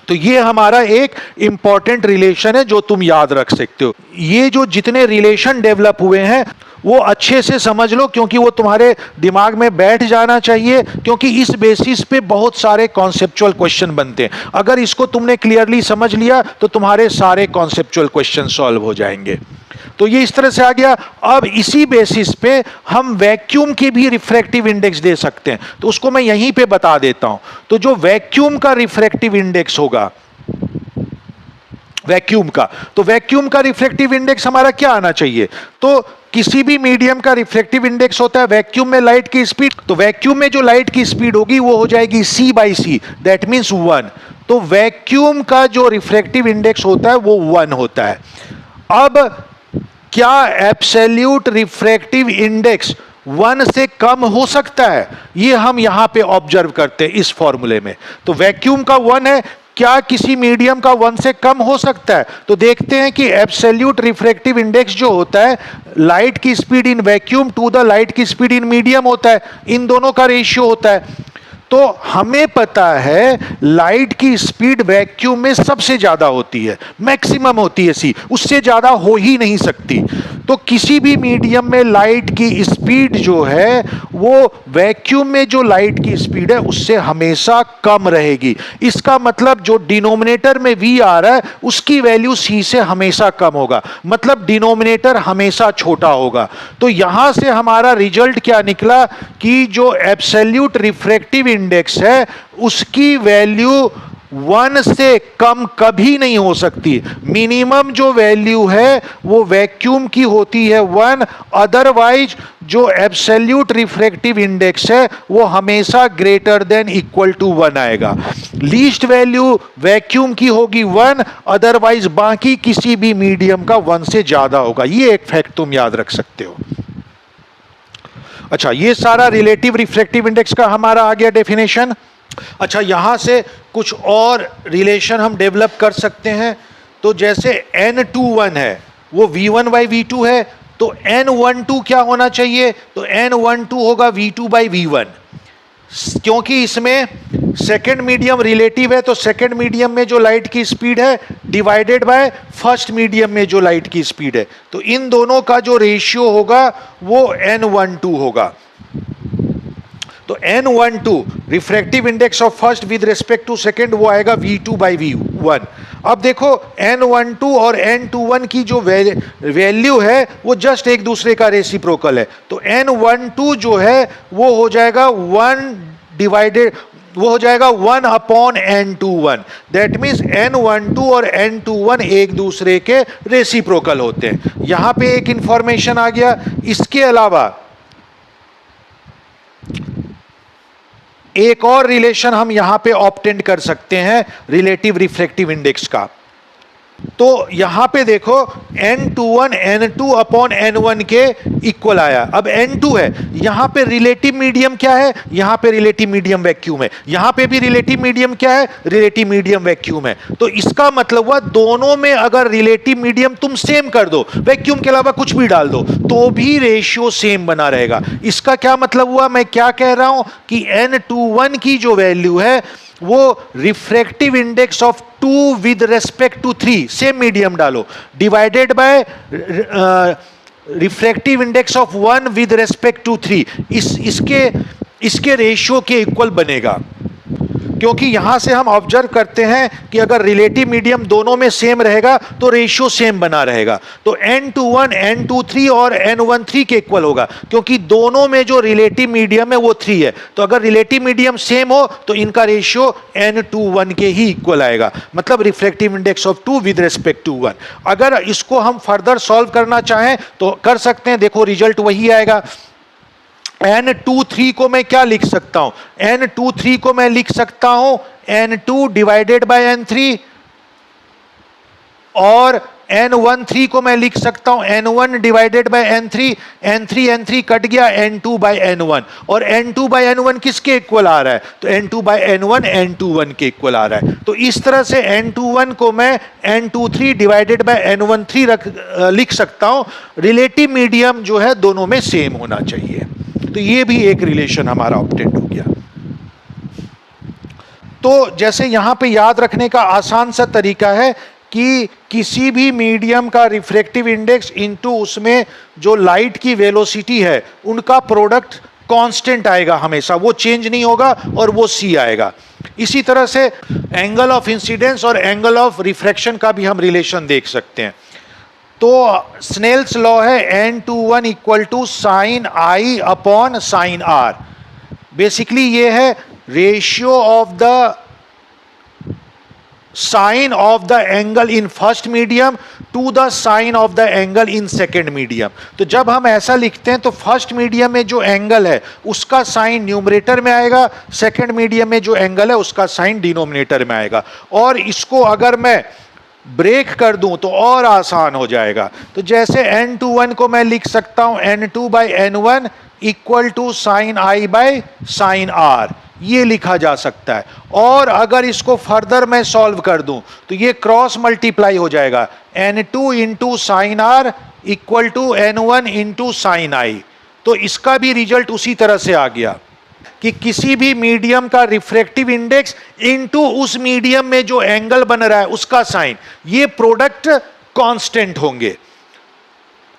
तो ये हमारा एक इंपॉर्टेंट रिलेशन है जो तुम याद रख सकते हो। ये जो जितने रिलेशन डेवलप हुए हैं वो अच्छे से समझ लो, क्योंकि वो तुम्हारे दिमाग में बैठ जाना चाहिए, क्योंकि इस बेसिस पे बहुत सारे कॉन्सेप्चुअल क्वेश्चन बनते हैं। अगर इसको तुमने क्लियरली समझ लिया तो तुम्हारे सारे कॉन्सेप्चुअल क्वेश्चन सॉल्व हो जाएंगे। तो ये इस तरह से आ गया। अब इसी बेसिस पे हम वैक्यूम की भी रिफ्रैक्टिव इंडेक्स दे सकते हैं, तो उसको मैं यहीं पे बता देता हूं। तो जो वैक्यूम का रिफ्रैक्टिव इंडेक्स होगा, वैक्यूम का रिफ्रैक्टिव इंडेक्स हमारा क्या आना चाहिए? तो किसी भी मीडियम का रिफ्रैक्टिव इंडेक्स होता है वैक्यूम में लाइट की स्पीड, तो वैक्यूम में जो लाइट की स्पीड होगी वो हो जाएगी c/c, दैट मींस 1। तो वैक्यूम का जो रिफ्रैक्टिव इंडेक्स होता है वो 1 होता है। अब क्या एब्सोल्यूट रिफ्रैक्टिव इंडेक्स 1 से कम हो सकता है? ये हम यहां पे ऑब्जर्व करते हैं इस फॉर्मूले में। तो वैक्यूम का 1 है, क्या किसी मीडियम का 1 से कम हो सकता है? तो देखते हैं कि एब्सोल्यूट रिफ्रैक्टिव इंडेक्स जो होता है लाइट की speed in vacuum to the light की स्पीड इन मीडियम होता है, इन दोनों का रेशियो होता है। तो हमें पता है लाइट की स्पीड वैक्यूम में सबसे ज्यादा होती है, मैक्सिमम होती है c, उससे ज्यादा हो ही नहीं सकती। तो किसी भी मीडियम में लाइट की स्पीड जो है वो वैक्यूम में जो लाइट की स्पीड है उससे हमेशा कम रहेगी। इसका मतलब जो डिनोमिनेटर में v आ रहा है उसकी वैल्यू c से हमेशा कम होगा, मतलब डिनोमिनेटर हमेशा छोटा होगा। तो यहां से हमारा रिजल्ट क्या निकला कि जो एब्सोल्यूट रिफ्रैक्टिव इंडेक्स है उसकी वैल्यू 1 से कम कभी नहीं हो सकती। मिनिमम जो वैल्यू है वो वैक्यूम की होती है 1, अदरवाइज जो एब्सोल्यूट रिफ्रैक्टिव इंडेक्स है वो हमेशा ग्रेटर देन इक्वल टू 1 आएगा। लीस्ट वैल्यू वैक्यूम की होगी 1, अदरवाइज बाकी किसी भी मीडियम का 1 से ज्यादा होगा। ये एक फैक्ट तुम याद रख सकते हो। अच्छा, ये सारा रिलेटिव रिफ्रैक्टिव इंडेक्स का हमारा आ गया डेफिनेशन। अच्छा, यहां से कुछ और रिलेशन हम डेवलप कर सकते हैं। तो जैसे n21 है वो v1/v2 है, तो n12 क्या होना चाहिए? तो n12 होगा v2/v1, क्योंकि इसमें सेकेंड मीडियम रिलेटिव है। तो सेकेंड मीडियम में जो लाइट की स्पीड है डिवाइडेड बाय फर्स्ट मीडियम में जो लाइट की स्पीड है, तो इन दोनों का जो रेशियो होगा वो n12 होगा। तो n12 refractive index of first with respect to second वो आएगा v2/v1। अब देखो n12 और n21 की जो वैल्यू है वो जस्ट एक दूसरे का रेसिप्रोकल है। तो n12 जो है वो हो जाएगा 1/n21, दैट मीन्स n12 और n21 एक दूसरे के रेसिप्रोकल होते हैं। यहां पे एक इंफॉर्मेशन आ गया। इसके अलावा एक और रिलेशन हम यहां पे ऑब्टेन कर सकते हैं रिलेटिव रिफ्रैक्टिव इंडेक्स का। तो यहां पे देखो n21 n2/n1 के इक्वल आया। अब n2 है, यहां पे रिलेटिव मीडियम क्या है? यहां पे रिलेटिव मीडियम वैक्यूम है। यहां पे भी रिलेटिव मीडियम क्या है? रिलेटिव मीडियम वैक्यूम है। तो इसका मतलब हुआ दोनों में अगर रिलेटिव मीडियम तुम सेम कर दो, वैक्यूम के अलावा कुछ भी डाल दो, तो भी रेशियो सेम बना रहेगा। इसका क्या मतलब हुआ? मैं क्या कह रहा हूं कि n21 की जो वैल्यू है वो refractive index of 2 with respect to 3, same medium डालो, divided by refractive index of 1 with respect to 3, इसके रेशियो के इक्वल बनेगा। क्योंकि यहां से हम ऑब्जर्व करते हैं कि अगर रिलेटिव मीडियम दोनों में सेम रहेगा तो रेशियो सेम बना रहेगा। तो n21 n23 और n13 के इक्वल होगा, क्योंकि दोनों में जो रिलेटिव मीडियम है वो 3 है। तो अगर रिलेटिव मीडियम सेम हो तो इनका रेशियो n21 के ही इक्वल आएगा, मतलब refractive index of 2 with respect to 1। अगर इसको हम फर्दर सॉल्व करना चाहें तो कर सकते हैं। देखो रिजल्ट वही आएगा। n23 को मैं क्या लिख सकता हूं? n23 को मैं लिख सकता हूं n2 डिवाइडेड बाय n3, और N13 को मैं लिख सकता हूं N1 divided by N3, N3 cut गया N2 बाय N1, और N2 बाय N1 किसके इक्वल आ रहा है? तो N2 बाय N1 N21 के इक्वल आ रहा है। तो इस तरह से N21 को मैं N23 डिवाइडेड बाय N13 लिख सकता हूं। रिलेटिव मीडियम जो है दोनों में सेम होना चाहिए। तो ये भी एक रिलेशन हमारा ऑब्टेंड हो गया। तो जैसे यहां पे याद रखने का आसान सा तरीका है कि किसी भी मीडियम का रिफ्रैक्टिव इंडेक्स इनटू उसमें जो लाइट की वेलोसिटी है उनका प्रोडक्ट कांस्टेंट आएगा हमेशा, वो चेंज नहीं होगा और वो c आएगा। इसी तरह से एंगल ऑफ इंसिडेंस और एंगल ऑफ रिफ्रैक्शन का भी हम रिलेशन देख सकते हैं। तो स्नेल्स लॉ है N21 equal to sine i upon sine r. Basically ये है ratio of the sine of the angle in first medium to the sine of the angle in second medium. तो जब हम ऐसा लिखते हैं तो फर्स्ट मीडियम में जो एंगल है उसका साइन न्यूमरेटर में आएगा, सेकेंड मीडियम में जो एंगल है उसका साइन डिनोमिनेटर में आएगा। और इसको अगर मैं ब्रेक कर दूं तो और आसान हो जाएगा। तो जैसे N21 को मैं लिख सकता हूं N2 by N1 equal to sine i by sine r, ये लिखा जा सकता है। और अगर इसको फर्दर मैं सॉल्व कर दूं तो ये क्रॉस मल्टीप्लाई हो जाएगा, N2 into sine r equal to N1 into sine i. तो इसका भी रिजल्ट उसी तरह से आ गया कि किसी भी मीडियम का रिफ्रैक्टिव इंडेक्स इनटू उस मीडियम में जो एंगल बन रहा है उसका साइन, ये प्रोडक्ट कांस्टेंट होंगे।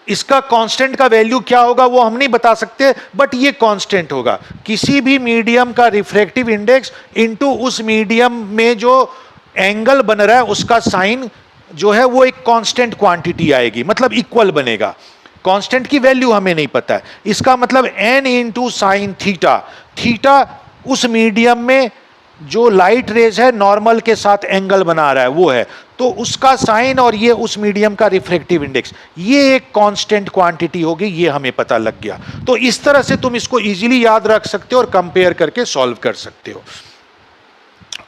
इसका कांस्टेंट का वैल्यू क्या होगा वो हम नहीं बता सकते, बट ये कांस्टेंट होगा। किसी भी मीडियम का रिफ्रैक्टिव इंडेक्स इनटू उस मीडियम में जो एंगल बन रहा है उसका साइन जो है वो एक कांस्टेंट क्वांटिटी आएगी, मतलब इक्वल बनेगा। कांस्टेंट की वैल्यू हमें नहीं पता है, इसका मतलब n into sine theta, theta उस मीडियम में जो लाइट रेज है नॉर्मल के साथ एंगल बना रहा है वो है, तो उसका साइन और ये उस मीडियम का रिफ्रैक्टिव इंडेक्स, ये एक कांस्टेंट क्वांटिटी होगी, ये हमें पता लग गया। तो इस तरह से तुम इसको इजीली याद रख सकते हो और कंपेयर करके सॉल्व कर सकते हो।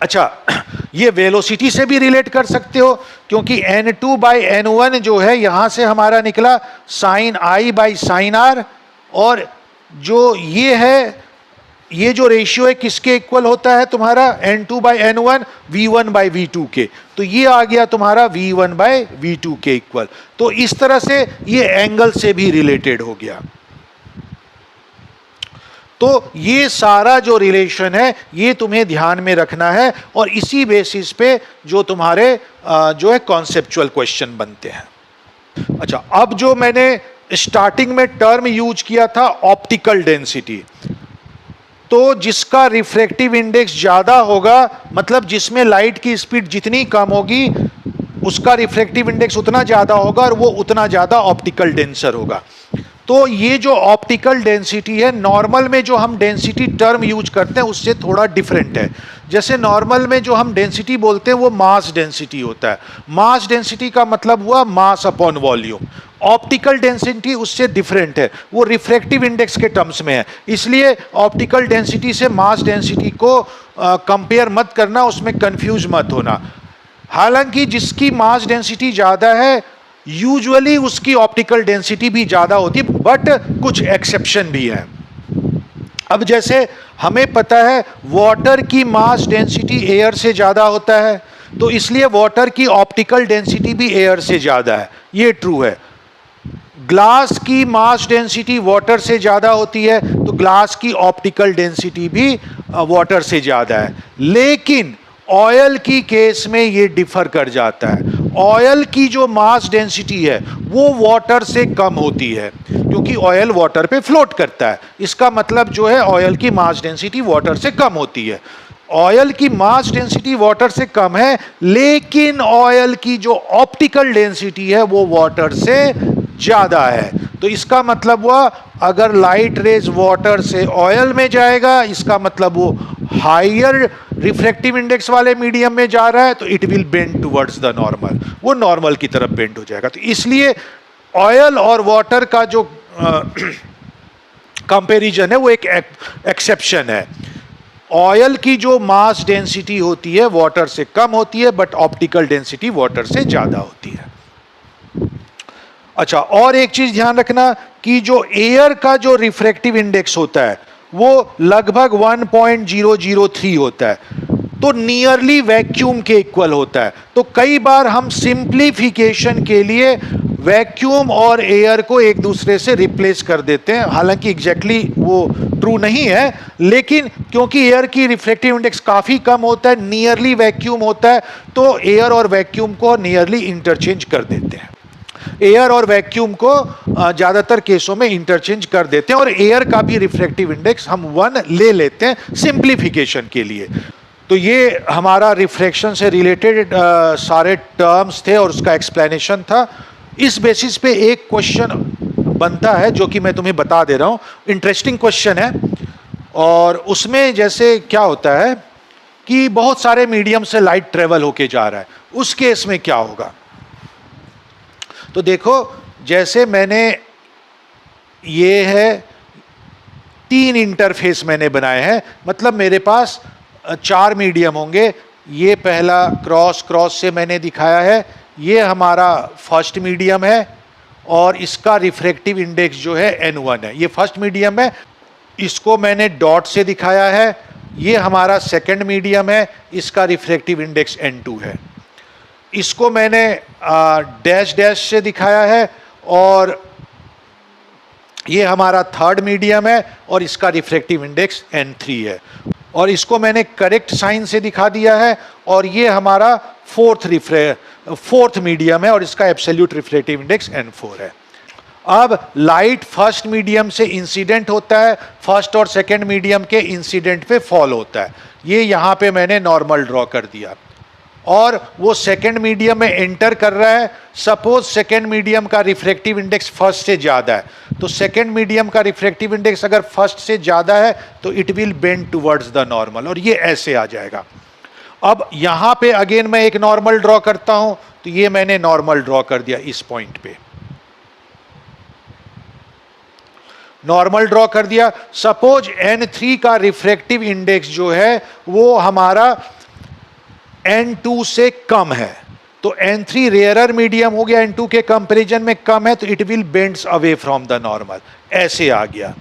अच्छा, ये वेलोसिटी से भी रिलेट कर सकते हो क्योंकि N2 बाई N1 जो है यहां से हमारा निकला sine i by sine r, और जो ये है ये जो रेशियो है किसके इक्वल होता है तुम्हारा N2 by N1 V1 by V2 के, तो ये आ गया तुम्हारा V1 बाई V2 के इक्वल। तो इस तरह से ये एंगल से भी रिलेटेड हो गया। तो ये सारा जो रिलेशन है ये तुम्हें ध्यान में रखना है और इसी बेसिस पे जो तुम्हारे जो है कॉन्सेप्चुअल क्वेश्चन बनते हैं। अच्छा, अब जो मैंने स्टार्टिंग में टर्म यूज किया था ऑप्टिकल डेंसिटी, तो जिसका रिफ्रैक्टिव इंडेक्स ज्यादा होगा, मतलब जिसमें लाइट की स्पीड जितनी कम होगी उसका रिफ्रैक्टिव इंडेक्स उतना ज्यादा होगा और वो उतना ज्यादा ऑप्टिकल डेंसर होगा। तो ये जो ऑप्टिकल डेंसिटी है, नॉर्मल में जो हम डेंसिटी टर्म यूज करते हैं उससे थोड़ा डिफरेंट है। जैसे नॉर्मल में जो हम डेंसिटी बोलते हैं वो मास डेंसिटी होता है, मास डेंसिटी का मतलब हुआ mass upon volume. Optical density उससे डिफरेंट है, वो रिफ्रैक्टिव इंडेक्स के टर्म्स में है, इसलिए ऑप्टिकल डेंसिटी से मास डेंसिटी को कंपेयर मत करना, उसमें कंफ्यूज मत होना। हालांकि जिसकी मास डेंसिटी ज़्यादा है यूजुअली उसकी ऑप्टिकल डेंसिटी भी ज़्यादा होती है, बट कुछ एक्सेप्शन भी है। अब जैसे हमें पता है वाटर की मास डेंसिटी एयर से ज़्यादा होता है, तो इसलिए वाटर की ऑप्टिकल डेंसिटी भी एयर से ज़्यादा है, ये ट्रू है। ग्लास की मास डेंसिटी वाटर से ज़्यादा होती है, तो ग्लास की ऑप्टिकल डेंसिटी भी वाटर से ज़्यादा है। लेकिन ऑयल की केस में ये डिफर कर जाता है। ऑयल की जो मास डेंसिटी है वो वाटर से कम होती है, क्योंकि ऑयल वाटर पे फ्लोट करता है, इसका मतलब जो है ऑयल की मास डेंसिटी वाटर से कम होती है। ऑयल की मास डेंसिटी वाटर से कम है, लेकिन ऑयल की जो ऑप्टिकल डेंसिटी है वो वाटर से ज्यादा है। तो इसका मतलब हुआ अगर लाइट रेज वाटर से ऑयल में जाएगा, इसका मतलब वो हायर रिफ्रैक्टिव इंडेक्स वाले मीडियम में जा रहा है, तो it will bend towards the normal, वो नॉर्मल की तरफ बेंड हो जाएगा। तो इसलिए ऑयल और वाटर का जो कंपैरिजन है वो एक एक्सेप्शन है। ऑयल की जो मास डेंसिटी होती है वाटर से कम होती है, बट ऑप्टिकल डेंसिटी वाटर से ज्यादा होती है। अच्छा, और एक चीज ध्यान रखना कि जो एयर का जो रिफ्रैक्टिव इंडेक्स होता है वो लगभग 1.003 होता है, तो नियरली वैक्यूम के इक्वल होता है। तो कई बार हम सिंप्लीफिकेशन के लिए वैक्यूम और एयर को एक दूसरे से रिप्लेस कर देते हैं, हालांकि एग्जैक्टली वो ट्रू नहीं है, लेकिन क्योंकि एयर की रिफ्रैक्टिव इंडेक्स काफी कम होता है, नियरली वैक्यूम होता है, तो एयर और वैक्यूम को नियरली इंटरचेंज कर देते हैं। एयर और वैक्यूम को ज्यादातर केसों में इंटरचेंज कर देते हैं, और एयर का भी रिफ्रैक्टिव इंडेक्स हम 1 ले लेते हैं सिंप्लीफिकेशन के लिए। तो ये हमारा रिफ्रैक्शन से रिलेटेड सारे टर्म्स थे और उसका एक्सप्लेनेशन था। इस बेसिस पे एक क्वेश्चन बनता है जो कि मैं तुम्हें बता दे रहा हूं, इंटरेस्टिंग क्वेश्चन है। और उसमें जैसे क्या होता है कि बहुत सारे मीडियम से लाइट ट्रेवल होके जा रहा है, उस केस में क्या होगा। तो देखो, जैसे मैंने ये है 3 इंटरफेस मैंने बनाए हैं, मतलब मेरे पास 4 मीडियम होंगे। ये पहला क्रॉस क्रॉस से मैंने दिखाया है, ये हमारा फर्स्ट मीडियम है और इसका रिफ्रैक्टिव इंडेक्स जो है N1 है, ये फर्स्ट मीडियम है। इसको मैंने डॉट से दिखाया है, ये हमारा सेकंड मीडियम है, इसका रिफ्रैक्टिव इंडेक्स N2 है। इसको मैंने डैश डैश से दिखाया है और ये हमारा थर्ड मीडियम है और इसका रिफ्रैक्टिव इंडेक्स N3 है। और इसको मैंने करेक्ट साइन से दिखा दिया है और ये हमारा फोर्थ मीडियम है और इसका एब्सोल्यूट रिफ्रैक्टिव इंडेक्स N4 है। अब लाइट फर्स्ट मीडियम से इंसिडेंट होता है, फर्स्ट और सेकंड मीडियम के इंसिडेंट पे फॉल होता है। ये यहाँ पे मैंने नॉर्मल ड्रॉ कर दिया और वो सेकंड मीडियम में एंटर कर रहा है। सपोज सेकंड मीडियम का रिफ्रैक्टिव इंडेक्स फर्स्ट से ज्यादा है, तो सेकंड मीडियम का रिफ्रैक्टिव इंडेक्स अगर फर्स्ट से ज्यादा है तो it will bend towards the normal और ये ऐसे आ जाएगा। अब यहां पे अगेन मैं एक नॉर्मल ड्रॉ करता हूं, तो ये मैंने नॉर्मल ड्रॉ कर दिया, इस पॉइंट पे नॉर्मल ड्रॉ कर दिया। सपोज N3 का रिफ्रैक्टिव इंडेक्स जो है वो हमारा N2 से कम है, तो N3 रेयरर मीडियम हो गया, N2 के कंपैरिजन में कम है, तो it will bends away from the normal, ऐसे आ गया।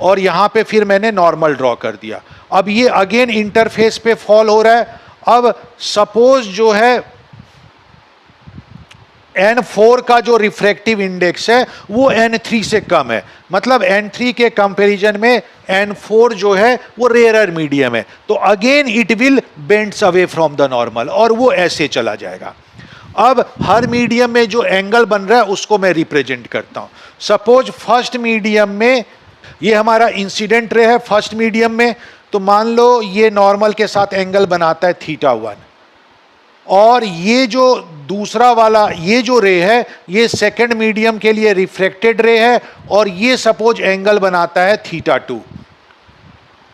और यहां पे फिर मैंने नॉर्मल ड्रॉ कर दिया। अब ये अगेन इंटरफेस पे फॉल हो रहा है। अब सपोज जो है N4 का जो रिफ्रैक्टिव इंडेक्स है वो N3 से कम है, मतलब N3 के कंपैरिजन में N4 जो है वो रेयरर मीडियम है, तो again it will bends away from the normal और वो ऐसे चला जाएगा। अब हर मीडियम में जो एंगल बन रहा है उसको मैं रिप्रेजेंट करता हूं। सपोज फर्स्ट मीडियम में ये हमारा इंसिडेंट रे है फर्स्ट मीडियम में, तो मान लो ये नॉर्मल के साथ एंगल बनाता है θ1, और ये जो दूसरा वाला ये जो रे है ये सेकंड मीडियम के लिए रिफ्रैक्टेड रे है और ये सपोज एंगल बनाता है θ2,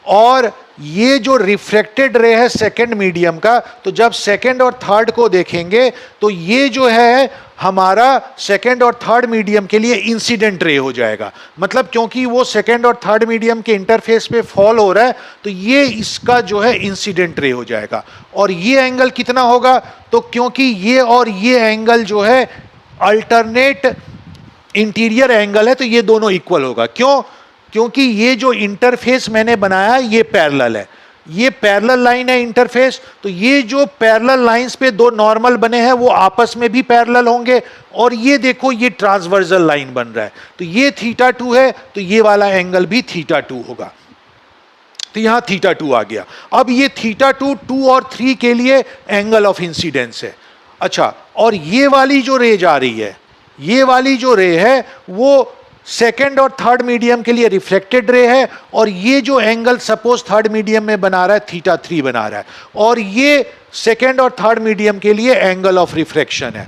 और ये जो रिफ्रैक्टेड रे है सेकंड मीडियम का, तो जब सेकंड और थर्ड को देखेंगे तो ये जो है हमारा सेकंड और थर्ड मीडियम के लिए इंसिडेंट रे हो जाएगा, मतलब क्योंकि वो सेकंड और थर्ड मीडियम के इंटरफेस पे फॉल हो रहा है तो ये इसका जो है इंसिडेंट रे हो जाएगा। और ये एंगल कितना होगा, तो क्योंकि ये और ये एंगल जो है अल्टरनेट इंटीरियर एंगल है तो ये दोनों इक्वल होगा। क्यों? क्योंकि ये जो इंटरफेस मैंने बनाया ये पैरेलल है, ये पैरेलल लाइन है इंटरफेस, तो ये जो पैरेलल लाइंस पे दो नॉर्मल बने हैं वो आपस में भी पैरेलल होंगे, और ये देखो ये ट्रांसवर्सल लाइन बन रहा है, तो ये θ2 है तो ये वाला एंगल भी θ2 होगा, तो यहां θ2 आ गया। अब ये θ2 2 और 3 के लिए एंगल ऑफ इंसिडेंस है। अच्छा, और ये वाली जो रे जा रही है, ये वाली जो रे है वो सेकेंड और थर्ड मीडियम के लिए रिफ्लेक्टेड रे है, और ये जो एंगल सपोज थर्ड मीडियम में बना रहा है θ3 बना रहा है, और ये सेकेंड और थर्ड मीडियम के लिए एंगल ऑफ रिफ्रैक्शन है।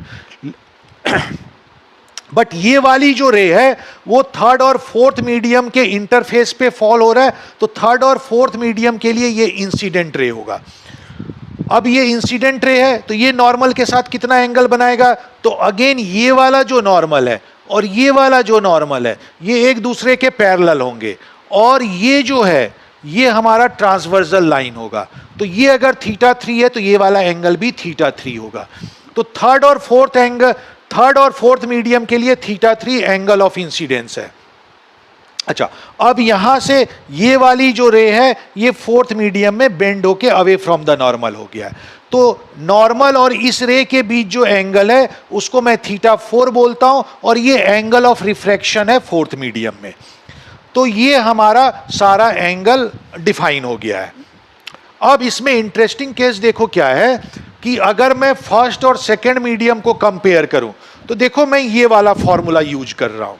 बट ये वाली जो रे है वो थर्ड और फोर्थ मीडियम के इंटरफेस पे फॉल हो रहा है, तो थर्ड और फोर्थ मीडियम के लिए ये इंसिडेंट रे होगा। अब ये इंसिडेंट रे है तो ये नॉर्मल के साथ कितना एंगल बनाएगा, तो अगेन ये वाला जो नॉर्मल है और ये वाला जो नॉर्मल है ये एक दूसरे के पैरेलल होंगे, और ये जो है ये हमारा ट्रांसवर्सल लाइन होगा। तो ये अगर थीटा 3 है तो ये वाला एंगल भी थीटा 3 होगा। तो थर्ड और फोर्थ मीडियम के लिए थीटा 3 एंगल ऑफ इंसिडेंस है। अच्छा, अब यहां से ये वाली जो रे है ये फोर्थ मीडियम में बेंड होके अवे फ्रॉम द नॉर्मल हो गया है। तो नॉर्मल और इस रे के बीच जो एंगल है उसको मैं थीटा 4 बोलता हूं, और ये एंगल ऑफ रिफ्रैक्शन है फोर्थ मीडियम में। तो ये हमारा सारा एंगल डिफाइन हो गया है। अब इसमें इंटरेस्टिंग केस देखो क्या है कि अगर मैं फर्स्ट और सेकंड मीडियम को कंपेयर करूं तो देखो मैं ये वाला फॉर्मूला यूज कर रहा हूं,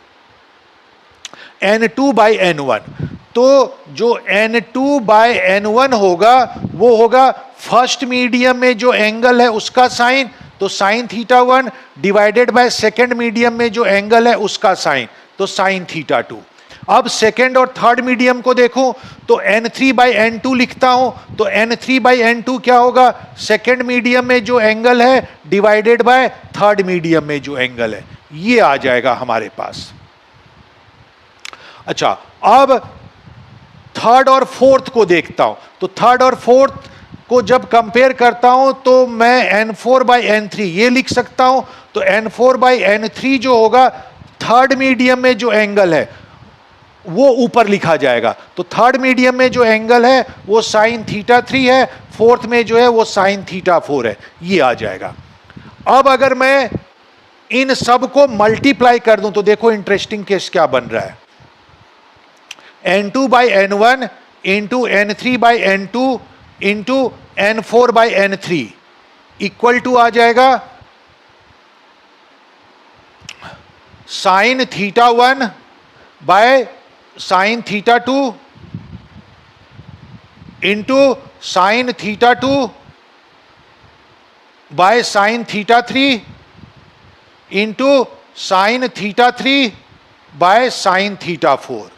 N2/N1। तो जो N2/N1 होगा वो होगा फर्स्ट मीडियम में जो एंगल है उसका साइन, तो sign theta 1 divided by second medium में जो एंगल है उसका साइन, तो साइन थीटा 2। अब सेकंड और थर्ड मीडियम को देखो तो N3/N2 लिखता हूं, तो N3/N2 क्या होगा, सेकंड मीडियम में जो एंगल है डिवाइडेड बाय थर्ड मीडियम में जो एंगल है, ये आ जाएगा हमारे पास। अच्छा, अब थर्ड और फोर्थ को देखता हूं, तो थर्ड और फोर्थ को जब कंपेयर करता हूं तो मैं N4/N3 ये लिख सकता हूं। तो N4/N3 जो होगा थर्ड मीडियम में जो एंगल है वो ऊपर लिखा जाएगा। तो थर्ड मीडियम में जो एंगल है वो साइन थीटा 3 है, फोर्थ में जो है वो साइन थीटा 4 है, ये आ जाएगा। अब अगर मैं इन सब को मल्टीप्लाई कर दूं तो देखो इंटरेस्टिंग केस क्या बन रहा है, N2/N1 into N3/N2 into N4/N3 equal to आ जाएगा sine theta 1 by sine theta 2 into sine theta 2 by sine theta 3 into sine theta 3 by sine theta 4।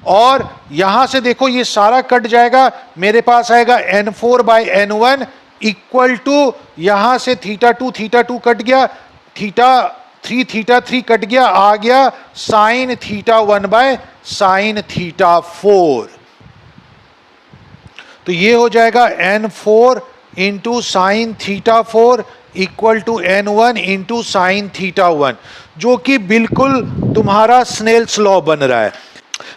और यहां से देखो ये सारा कट जाएगा, मेरे पास आएगा N4/N1 इक्वल टू यहां से थीटा 2 कट गया, थीटा 3 कट गया, आ गया sine theta 1 by sine theta 4। तो ये हो जाएगा N4 into sine theta 4 equal to N1 into sine theta 1, जो कि बिल्कुल तुम्हारा स्नेल्स लॉ बन रहा है।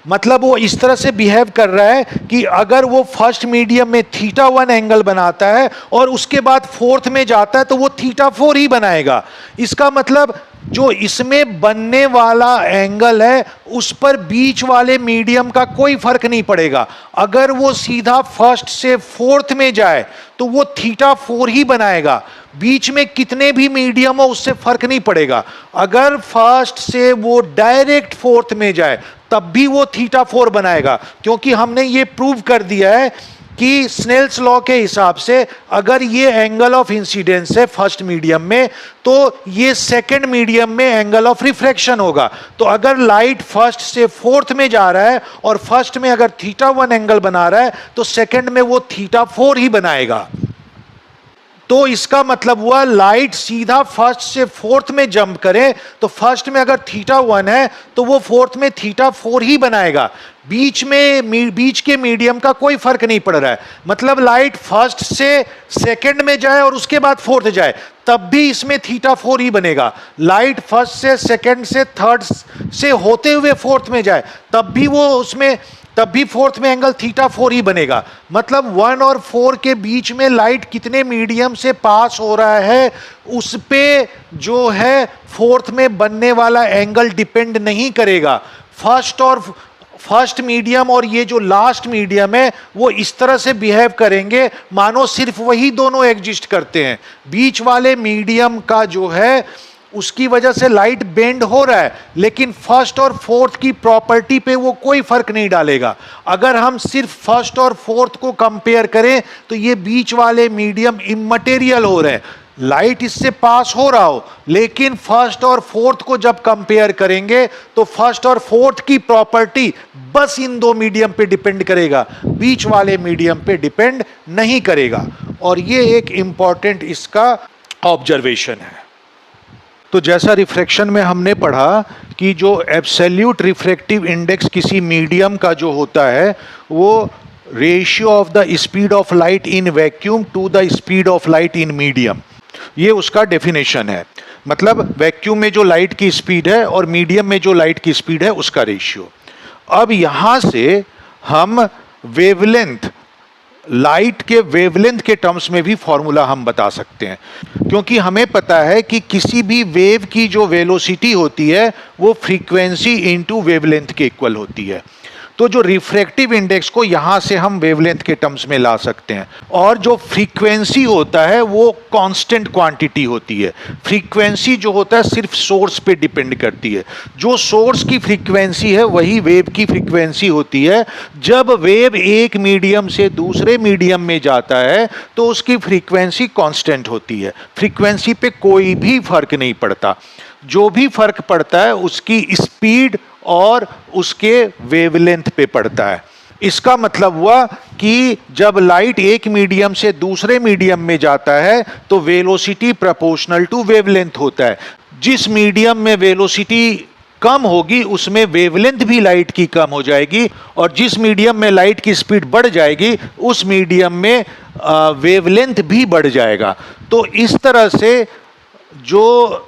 मतलब वो इस तरह से बिहेव कर रहा है कि अगर वो फर्स्ट मीडियम में थीटा 1 एंगल बनाता है और उसके बाद फोर्थ में जाता है तो वो थीटा 4 ही बनाएगा। इसका मतलब जो इसमें बनने वाला एंगल है उस पर बीच वाले मीडियम का कोई फर्क नहीं पड़ेगा। अगर वो सीधा फर्स्ट से फोर्थ में जाए तो वो थीटा 4 ही बनाएगा, बीच में कितने भी मीडियम हो उससे फर्क नहीं पड़ेगा। अगर फर्स्ट से वो डायरेक्ट फोर्थ में जाए तब भी वो थीटा 4 बनाएगा, क्योंकि हमने ये प्रूव कर दिया है कि स्नेल्स लॉ के हिसाब से अगर ये एंगल ऑफ इंसिडेंस है फर्स्ट मीडियम में तो ये सेकंड मीडियम में एंगल ऑफ रिफ्रैक्शन होगा। तो अगर लाइट फर्स्ट से फोर्थ में जा रहा है और फर्स्ट में अगर थीटा 1 एंगल बना रहा है तो सेकंड में वो थीटा 4 ही बनाएगा। तो इसका मतलब हुआ लाइट सीधा फर्स्ट से फोर्थ में जंप करे तो फर्स्ट में अगर थीटा 1 है तो वो फोर्थ में थीटा 4 ही बनाएगा, बीच के मीडियम का कोई फर्क नहीं पड़ रहा है। मतलब लाइट फर्स्ट से सेकंड में जाए और उसके बाद फोर्थ जाए तब भी इसमें थीटा 4 ही बनेगा। लाइट फर्स्ट से सेकंड से थर्ड से होते हुए फोर्थ में जाए तब भी फोर्थ में एंगल थीटा 4 ही बनेगा। मतलब 1 और 4 के बीच में लाइट कितने मीडियम से पास हो रहा है उस पे जो है फोर्थ में बनने वाला एंगल डिपेंड नहीं करेगा। फर्स्ट मीडियम और ये जो लास्ट मीडियम है वो इस तरह से बिहेव करेंगे मानो सिर्फ वही दोनों एग्जिस्ट करते हैं। बीच वाले मीडियम का जो है उसकी वजह से लाइट बेंड हो रहा है, लेकिन फर्स्ट और फोर्थ की प्रॉपर्टी पे वो कोई फर्क नहीं डालेगा। अगर हम सिर्फ फर्स्ट और फोर्थ को कंपेयर करें तो ये बीच वाले मीडियम इमटेरियल हो रहे हैं, लाइट इससे पास हो रहा हो, लेकिन फर्स्ट और फोर्थ को जब कंपेयर करेंगे तो फर्स्ट और फोर्थ की प्रॉपर्टी बस इन दो मीडियम पे डिपेंड करेगा, बीच वाले मीडियम पे डिपेंड नहीं करेगा। और ये एक इंपॉर्टेंट इसका ऑब्जर्वेशन है। तो जैसा रिफ्रैक्शन में हमने पढ़ा कि जो एब्सोल्यूट रिफ्रैक्टिव इंडेक्स किसी मीडियम का जो होता है वो ratio of the speed of light in vacuum to the speed of light in medium, ये उसका डेफिनेशन है। मतलब वैक्यूम में जो लाइट की स्पीड है और मीडियम में जो लाइट की स्पीड है उसका रेशियो। अब यहां से हम वेवलेंथ, लाइट के वेवलेंथ के टर्म्स में भी फॉर्मूला हम बता सकते हैं, क्योंकि हमें पता है कि किसी भी वेव की जो वेलोसिटी होती है वो फ्रीक्वेंसी इनटू वेवलेंथ के इक्वल होती है। तो जो रिफ्रैक्टिव इंडेक्स को यहां से हम वेवलेंथ के टर्म्स में ला सकते हैं, और जो फ्रीक्वेंसी होता है वो कांस्टेंट क्वांटिटी होती है। फ्रीक्वेंसी जो होता है सिर्फ सोर्स पे डिपेंड करती है। जो सोर्स की फ्रीक्वेंसी है वही वेव की फ्रीक्वेंसी होती है। जब वेव एक मीडियम से दूसरे मीडियम में जाता है तो उसकी फ्रीक्वेंसी कांस्टेंट होती है। फ्रीक्वेंसी पे कोई भी फर्क नहीं पड़ता, जो भी फर्क पड़ता है उसकी स्पीड और उसके वेवलेंथ पे पड़ता है। इसका मतलब हुआ कि जब लाइट एक मीडियम से दूसरे मीडियम में जाता है तो वेलोसिटी प्रोपोर्शनल टू वेवलेंथ होता है। जिस मीडियम में वेलोसिटी कम होगी उसमें वेवलेंथ भी लाइट की कम हो जाएगी, और जिस मीडियम में लाइट की स्पीड बढ़ जाएगी उस मीडियम में वेवलेंथ भी बढ़ जाएगा। तो इस तरह से जो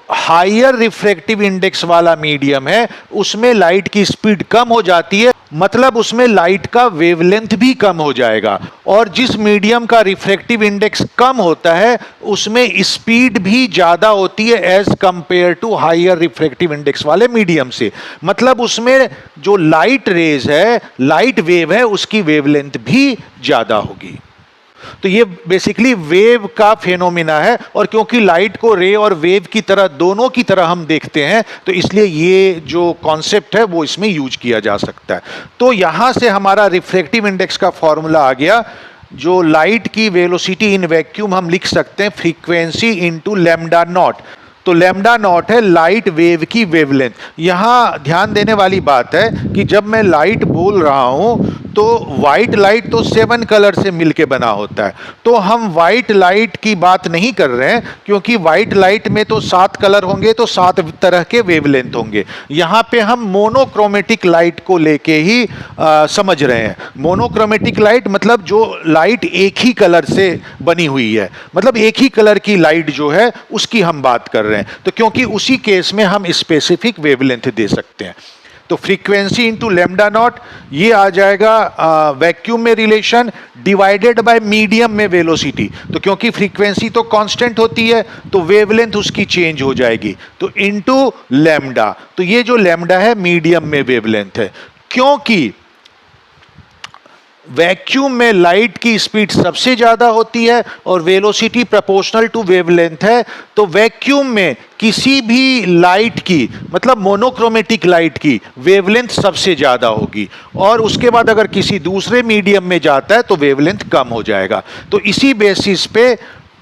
हायर रिफ्रैक्टिव इंडेक्स वाला मीडियम है उसमें लाइट की स्पीड कम हो जाती है, मतलब उसमें लाइट का वेवलेंथ भी कम हो जाएगा। और जिस मीडियम का रिफ्रैक्टिव इंडेक्स कम होता है उसमें स्पीड भी ज्यादा होती है as compare to higher refractive index वाले मीडियम से। मतलब उसमें जो लाइट रेज है, लाइट वेव है, उसकी वेवलेंथ भी ज्यादा होगी। तो ये बेसिकली वेव का फेनोमिना है, और क्योंकि लाइट को रे और वेव की तरह, दोनों की तरह हम देखते हैं, तो इसलिए ये जो कॉन्सेप्ट है वो इसमें यूज किया जा सकता है। तो यहां से हमारा रिफ्रैक्टिव इंडेक्स का फॉर्मूला आ गया। जो लाइट की वेलोसिटी इन वैक्यूम हम लिख सकते हैं फ्रीक्वेंसी इंटू लैम्डा नॉट। तो लैम्डा नॉट है लाइट वेव की वेवलेंथ। यहां ध्यान देने वाली बात है कि जब मैं लाइट बोल रहा हूं तो व्हाइट लाइट तो 7 कलर से मिलके बना होता है, तो हम व्हाइट लाइट की बात नहीं कर रहे हैं, क्योंकि व्हाइट लाइट में तो 7 कलर होंगे तो 7 तरह के वेवलेंथ होंगे। यहां पे हम मोनोक्रोमेटिक लाइट को लेके ही समझ रहे हैं। मोनोक्रोमेटिक लाइट मतलब जो लाइट एक ही कलर से बनी हुई है, मतलब एक ही कलर की लाइट जो है उसकी हम बात कर रहे हैं। तो क्योंकि उसी केस में हम स्पेसिफिक वेवलेंथ दे सकते हैं। तो फ्रीक्वेंसी इंटू लैम्डा नॉट ये आ जाएगा वैक्यूम में रिलेशन डिवाइडेड बाय मीडियम में वेलोसिटी। तो क्योंकि फ्रीक्वेंसी तो कांस्टेंट होती है तो वेवलेंथ उसकी चेंज हो जाएगी, तो इंटू लैम्डा। तो ये जो लैम्डा है मीडियम में वेवलेंथ है, क्योंकि वैक्यूम में लाइट की स्पीड सबसे ज्यादा होती है और वेलोसिटी प्रोपोर्शनल टू वेवलेंथ है। तो वैक्यूम में किसी भी लाइट की, मतलब मोनोक्रोमेटिक लाइट की वेवलेंथ सबसे ज्यादा होगी, और उसके बाद अगर किसी दूसरे मीडियम में जाता है तो वेवलेंथ कम हो जाएगा। तो इसी बेसिस पे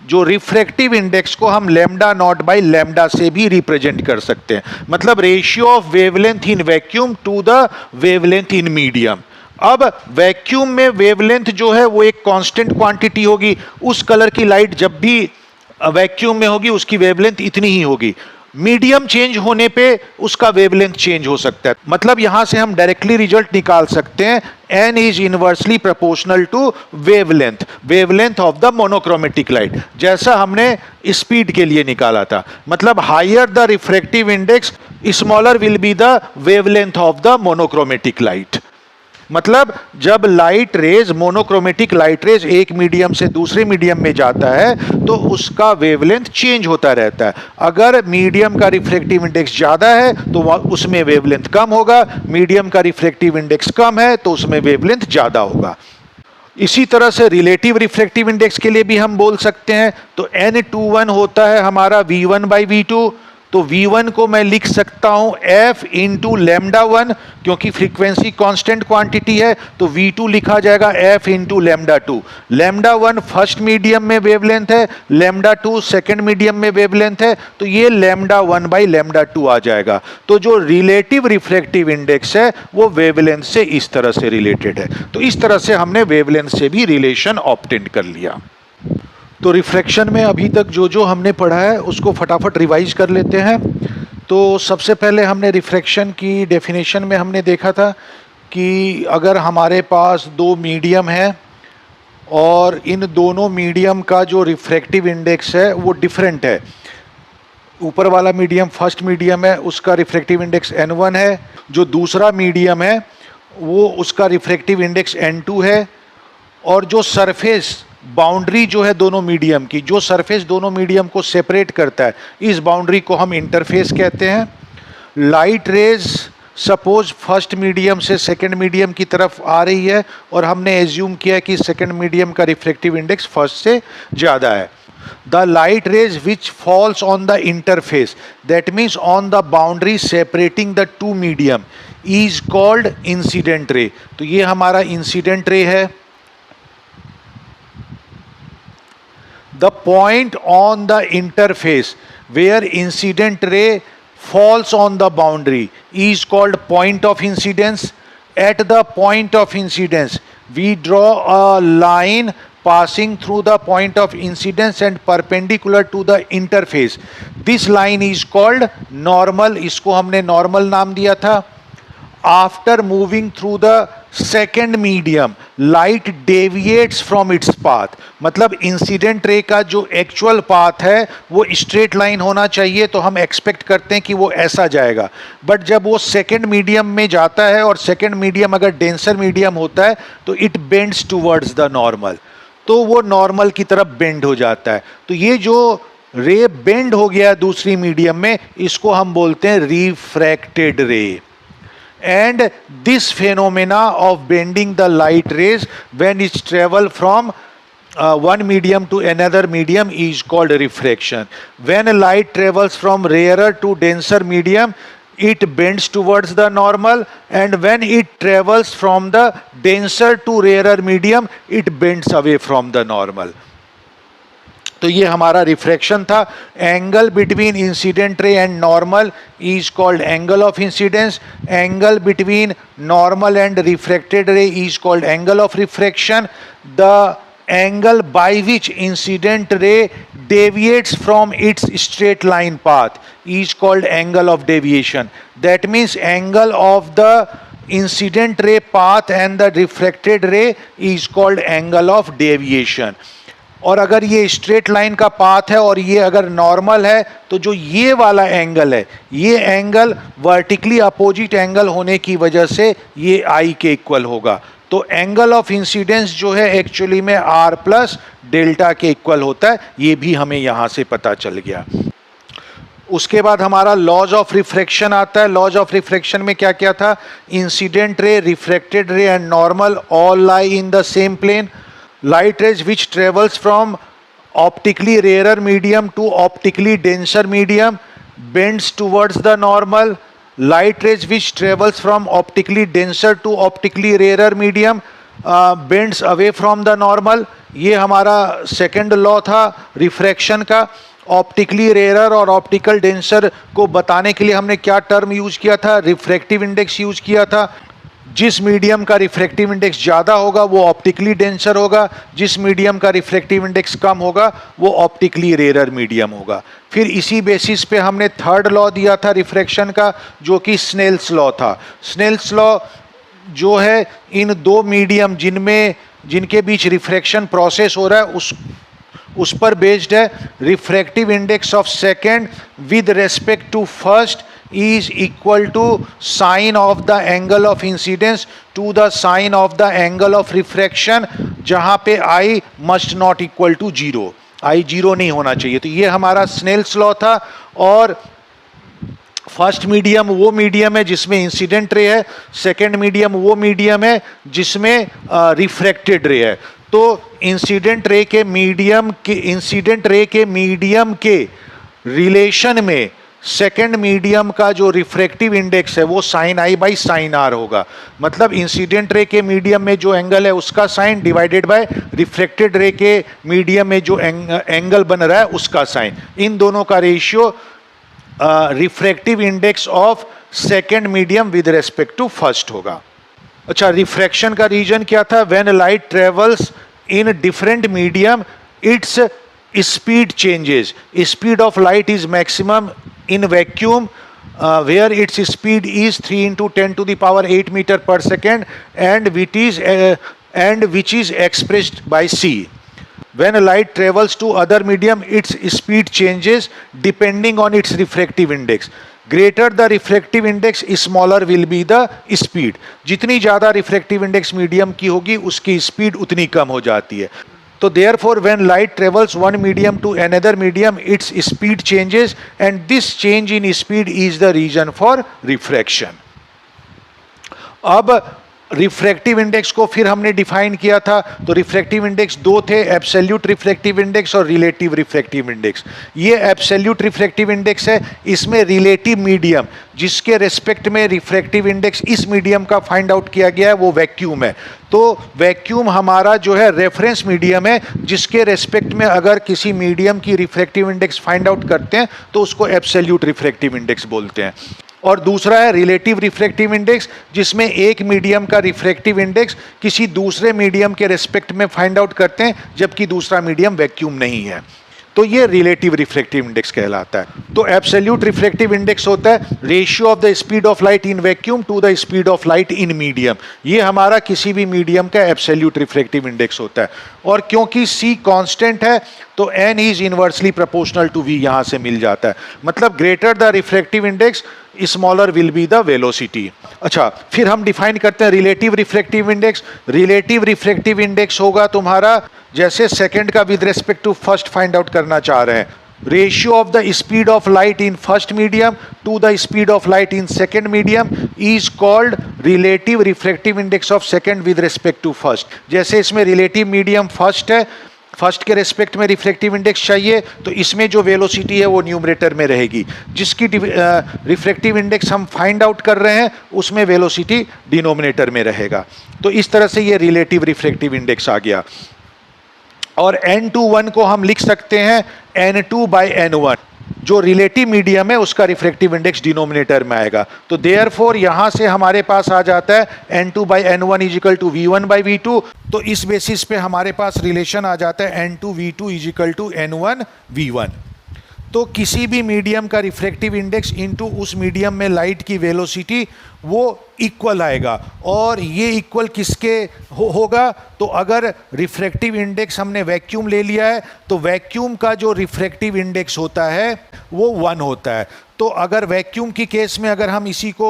जो रिफ्रैक्टिव इंडेक्स को हम लैम्डा नॉट बाय लैम्डा से भी रिप्रेजेंट कर सकते हैं, मतलब ratio of wavelength in vacuum to the wavelength in medium. अब वैक्यूम में वेवलेंथ जो है वो एक कांस्टेंट क्वांटिटी होगी। उस कलर की लाइट जब भी वैक्यूम में होगी उसकी वेवलेंथ इतनी ही होगी। मीडियम चेंज होने पे उसका वेवलेंथ चेंज हो सकता है। मतलब यहां से हम डायरेक्टली रिजल्ट निकाल सकते हैं, n is inversely proportional to wavelength, wavelength of the monochromatic light, जैसा हमने स्पीड के लिए निकाला था। मतलब higher the refractive index smaller will be the wavelength of the monochromatic light. मतलब जब light rays, monochromatic light rays एक मीडियम से दूसरे मीडियम में जाता है तो उसका वेवलेंथ चेंज होता रहता है। अगर मीडियम का रिफ्रैक्टिव इंडेक्स ज्यादा है तो उसमें वेवलेंथ कम होगा, मीडियम का रिफ्रैक्टिव इंडेक्स कम है तो उसमें वेवलेंथ ज्यादा होगा। इसी तरह से रिलेटिव रिफ्रैक्टिव इंडेक्स के लिए भी हम बोल सकते हैं। तो n21 होता है हमारा v1/v2। तो v1 को मैं लिख सकता हूं f इंटू लैम्डा 1, क्योंकि फ्रीक्वेंसी कांस्टेंट क्वांटिटी है तो v2 लिखा जाएगा f into lambda 2। Lambda 1 first medium में वेवलेंथ है, लैम्डा 2 सेकंड मीडियम में वेवलेंथ है, तो ये लैम्डा 1 बाई लैम्डा 2 आ जाएगा। तो जो रिलेटिव रिफ्रैक्टिव इंडेक्स है वो वेवलेंथ से इस तरह से रिलेटेड है। तो इस तरह से हमने वेवलेंथ से भी रिलेशन ऑब्टेन कर लिया। तो रिफ्रैक्शन में अभी तक जो जो हमने पढ़ा है उसको फटाफट रिवाइज कर लेते हैं। तो सबसे पहले हमने रिफ्रैक्शन की डेफिनेशन में हमने देखा था कि अगर हमारे पास दो मीडियम है और इन दोनों मीडियम का जो रिफ्रैक्टिव इंडेक्स है वो डिफरेंट है। ऊपर वाला मीडियम फर्स्ट मीडियम है, उसका रिफ्रैक्टिव इंडेक्स n1 है। जो दूसरा मीडियम है वो उसका रिफ्रैक्टिव इंडेक्स n2 है। और जो सरफेस बाउंड्री जो है दोनों मीडियम की, जो सरफेस दोनों मीडियम को सेपरेट करता है, इस बाउंड्री को हम इंटरफेस कहते हैं। Light rays suppose first medium से सेकंड मीडियम की तरफ आ रही है और हमने एज्यूम किया कि सेकंड मीडियम का रिफ्लेक्टिव इंडेक्स फर्स्ट से ज़्यादा है। The light rays which falls on the interface, that means on the boundary separating the two medium, is called incident ray. तो ये हमारा इंसिडेंट रे है। The point on the interface where incident ray falls on the boundary is called point of incidence. At the point of incidence, we draw a line passing through the point of incidence and perpendicular to the interface. This line is called normal. इसको हमने normal नाम दिया था। After moving through the second medium, light deviates from its path. मतलब incident ray का जो actual path है वो स्ट्रेट लाइन होना चाहिए, तो हम एक्सपेक्ट करते हैं कि वो ऐसा जाएगा। बट जब वो सेकेंड मीडियम में जाता है और सेकेंड मीडियम अगर डेंसर मीडियम होता है तो it bends towards the normal, तो वो नॉर्मल की तरफ बेंड हो जाता है। तो ये जो रे बेंड हो गया दूसरी मीडियम में, इसको हम बोलते हैं रिफ्रैक्टेड रे। And this phenomena of bending the light rays when it travel from one medium to another medium is called refraction. When light travels from rarer to denser medium, it bends towards the normal, and when it travels from the denser to rarer medium, it bends away from the normal. तो ये हमारा refraction था। Angle between incident ray and normal is called angle of incidence. Angle between normal and refracted रे is called angle of refraction. The angle by which incident ray deviates from its straight line path is called angle of deviation. That means angle of the incident ray path and the refracted ray is called angle of deviation. और अगर ये straight line का path है और ये अगर normal है, तो जो ये वाला एंगल है, ये एंगल वर्टिकली अपोजिट एंगल होने की वजह से ये आई के इक्वल होगा। तो एंगल ऑफ इंसिडेंस जो है एक्चुअली में आर प्लस डेल्टा के इक्वल होता है, ये भी हमें यहाँ से पता चल गया। उसके बाद हमारा लॉज ऑफ रिफ्रैक्शन आता है। लॉज ऑफ रिफ्रैक्शन में क्या क्या था? Incident ray, refracted ray and normal all lie in the same plane. Light rays which travels from optically rarer medium to optically denser medium bends towards the normal. Light rays which travels from optically denser to optically rarer medium bends away from the normal. ये हमारा second law था refraction का। Optically rare और optical denser को बताने के लिए हमने क्या टर्म यूज किया था? रिफ्रैक्टिव इंडेक्स यूज किया था। जिस मीडियम का रिफ्रैक्टिव इंडेक्स ज़्यादा होगा वो ऑप्टिकली डेंसर होगा, जिस मीडियम का रिफ्रैक्टिव इंडेक्स कम होगा वो ऑप्टिकली रेयर मीडियम होगा। फिर इसी बेसिस पे हमने थर्ड लॉ दिया था रिफ्रैक्शन का, जो कि स्नेल्स लॉ था। स्नेल्स लॉ जो है इन दो मीडियम जिनके बीच रिफ्रैक्शन प्रोसेस हो रहा है उस पर बेस्ड है। Refractive index of second with respect to first is equal to sine of the angle of incidence to the sine of the angle of refraction, जहाँ पे I must not equal to 0, I 0 नहीं होना चाहिए। तो ये हमारा Snell's law था। और फर्स्ट मीडियम वो मीडियम है जिसमें इंसिडेंट रे है, सेकेंड मीडियम वो मीडियम है जिसमें रिफ्रैक्टेड रे है। तो इंसिडेंट रे के मीडियम के रिलेशन में सेकेंड मीडियम का जो रिफ्रैक्टिव इंडेक्स है वो sine i by sine r होगा। मतलब इंसिडेंट रे के मीडियम में जो एंगल है उसका sign divided by reflected ray के मीडियम में जो एंगल बन रहा है उसका साइन। इन दोनों का ratio refractive index of second medium with respect to first होगा। अच्छा, रिफ्रैक्शन का रीजन क्या था? When light travels in different medium its speed changes. Speed of light is maximum in vacuum where its speed is 3 into 10 to the power 8 meter per second and which is expressed by c. When light travels to other medium, its speed changes depending on its refractive index. Greater the refractive index, smaller will be the speed. जितनी ज़्यादा refractive index medium की होगी उसकी speed उतनी कम हो जाती है. तो therefore when light travels one medium to another medium, its speed changes and this change in speed is the reason for refraction. अब रिफ्रैक्टिव इंडेक्स को फिर हमने डिफाइन किया था. तो रिफ्रैक्टिव इंडेक्स दो थे, एब्सोल्यूट रिफ्रैक्टिव इंडेक्स और रिलेटिव रिफ्रैक्टिव इंडेक्स. ये एब्सोल्यूट रिफ्रैक्टिव इंडेक्स है, इसमें रिलेटिव मीडियम जिसके रेस्पेक्ट में रिफ्रैक्टिव इंडेक्स इस मीडियम का फाइंड आउट किया गया है वो वैक्यूम है. तो वैक्यूम हमारा जो है रेफरेंस मीडियम है जिसके रेस्पेक्ट में अगर किसी मीडियम की रिफ्रैक्टिव इंडेक्स फाइंड आउट करते हैं तो उसको एब्सोल्यूट रिफ्रैक्टिव इंडेक्स बोलते हैं. और दूसरा है रिलेटिव रिफ्रैक्टिव इंडेक्स जिसमें एक मीडियम का रिफ्रैक्टिव इंडेक्स किसी दूसरे मीडियम के रेस्पेक्ट में फाइंड आउट करते हैं जबकि दूसरा मीडियम वैक्यूम नहीं है. तो ये रिलेटिव रिफ्रैक्टिव इंडेक्स कहलाता है. तो एब्सोल्यूट रिफ्रैक्टिव इंडेक्स होता है ratio of the speed of light in vacuum to the speed of light in medium. ये हमारा किसी भी मीडियम का एब्सोल्यूट रिफ्रैक्टिव इंडेक्स होता है. और क्योंकि c कांस्टेंट है तो n is inversely proportional to v यहां से मिल जाता है. मतलब greater the refractive index smaller will be the velocity. अच्छा, फिर हम डिफाइन करते हैं relative refractive index. Relative refractive index होगा तुम्हारा जैसे सेकंड का with respect to first find out करना चाह रहे हैं. Ratio of the speed of light in first medium to the speed of light in second medium is called relative refractive index of second with respect to first. जैसे इसमें relative medium first है, first के respect में refractive index चाहिए तो इसमें जो velocity है वो न्यूमरेटर में रहेगी. जिसकी रिफ्रैक्टिव इंडेक्स हम फाइंड आउट कर रहे हैं उसमें वेलोसिटी डिनोमिनेटर में रहेगा. तो इस तरह से ये रिलेटिव रिफ्रैक्टिव इंडेक्स आ गया. और n21 को हम लिख सकते हैं n2/n1. जो रिलेटिव मीडियम है उसका रिफ्रैक्टिव इंडेक्स डिनोमिनेटर में आएगा. तो देयरफॉर यहां से हमारे पास आ जाता है n2/n1 is equal to v1/v2. तो इस बेसिस पे हमारे पास रिलेशन आ जाता है n2v2 is equal to n1v1. तो किसी भी मीडियम का रिफ्रैक्टिव इंडेक्स इनटू उस मीडियम में लाइट की वेलोसिटी वो इक्वल आएगा. और ये इक्वल किसके होगा? तो अगर रिफ्रैक्टिव इंडेक्स हमने वैक्यूम ले लिया है तो वैक्यूम का जो रिफ्रैक्टिव इंडेक्स होता है वो 1 होता है. तो अगर वैक्यूम की केस में अगर हम इसी को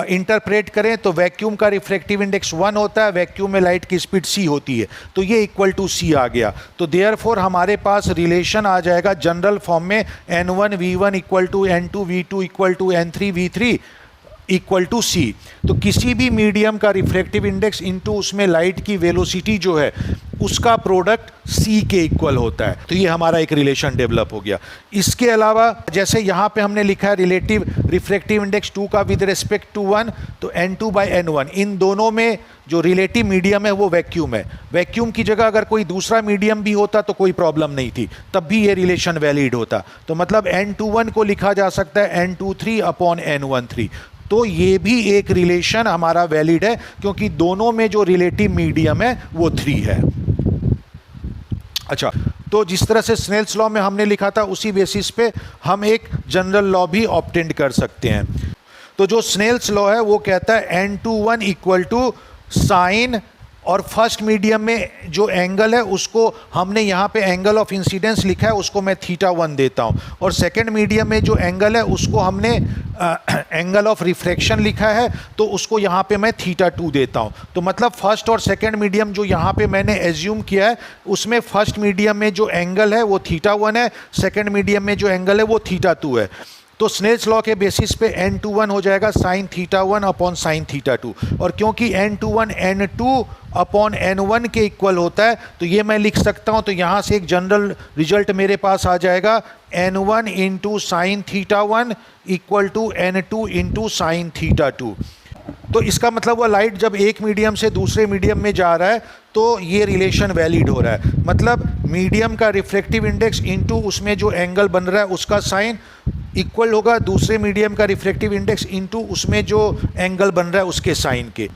इंटरप्रेट करें तो वैक्यूम का रिफ्रैक्टिव इंडेक्स 1 होता है, वैक्यूम में लाइट की स्पीड c होती है. तो ये इक्वल टू c आ गया. तो देयरफॉर हमारे पास रिलेशन आ जाएगा जनरल फॉर्म में n1v1 equal to n2v2 equal to n3v3 equal to c. तो किसी भी मीडियम का रिफ्रैक्टिव इंडेक्स इनटू उसमें लाइट की वेलोसिटी जो है उसका प्रोडक्ट c के इक्वल होता है. तो ये हमारा एक रिलेशन डेवलप हो गया. इसके अलावा जैसे यहाँ पे हमने लिखा है रिलेटिव रिफ्रैक्टिव इंडेक्स 2 का विद रिस्पेक्ट टू 1 तो n2/n1. इन दोनों में जो रिलेटिव मीडियम है वो वैक्यूम है. वैक्यूम की जगह अगर कोई दूसरा मीडियम भी होता तो कोई प्रॉब्लम नहीं थी, तब भी ये रिलेशन वैलिड होता. तो मतलब n21 को लिखा जा सकता है n23/n13. तो ये भी एक रिलेशन हमारा वैलिड है क्योंकि दोनों में जो रिलेटिव मीडियम है वो 3 है. अच्छा, तो जिस तरह से स्नेल्स लॉ में हमने लिखा था उसी बेसिस पे हम एक जनरल लॉ भी ऑब्टेन कर सकते हैं. तो जो स्नेल्स लॉ है वो कहता है n21 इक्वल टू साइन और फर्स्ट मीडियम में जो एंगल है उसको हमने यहाँ पे एंगल ऑफ इंसिडेंस लिखा है उसको मैं θ1 देता हूँ. और सेकंड मीडियम में जो एंगल है उसको हमने एंगल ऑफ रिफ्रैक्शन लिखा है तो उसको यहाँ पे मैं θ2 देता हूँ. तो मतलब फर्स्ट और सेकंड मीडियम जो यहाँ पे मैंने एज्यूम किया है उसमें फर्स्ट मीडियम में जो एंगल है वो θ1 है, सेकंड मीडियम में जो एंगल है वो θ2 है. तो स्नेल्स लॉ के बेसिस पे n21 हो जाएगा साइन θ1 अपॉन साइन θ2. और क्योंकि n21 n2 अपॉन n1 के इक्वल होता है तो ये मैं लिख सकता हूँ. तो यहाँ से एक जनरल रिजल्ट मेरे पास आ जाएगा n1 into sine θ1 equal to n2 into sine θ2. तो इसका मतलब वो लाइट जब एक मीडियम से दूसरे मीडियम में जा रहा है तो ये रिलेशन वैलिड हो रहा है. मतलब मीडियम का रिफ्रैक्टिव इंडेक्स इनटू उसमें जो एंगल बन रहा है उसका साइन इक्वल होगा दूसरे मीडियम का रिफ्रैक्टिव इंडेक्स इनटू उसमें जो एंगल बन रहा है उसके साइन के.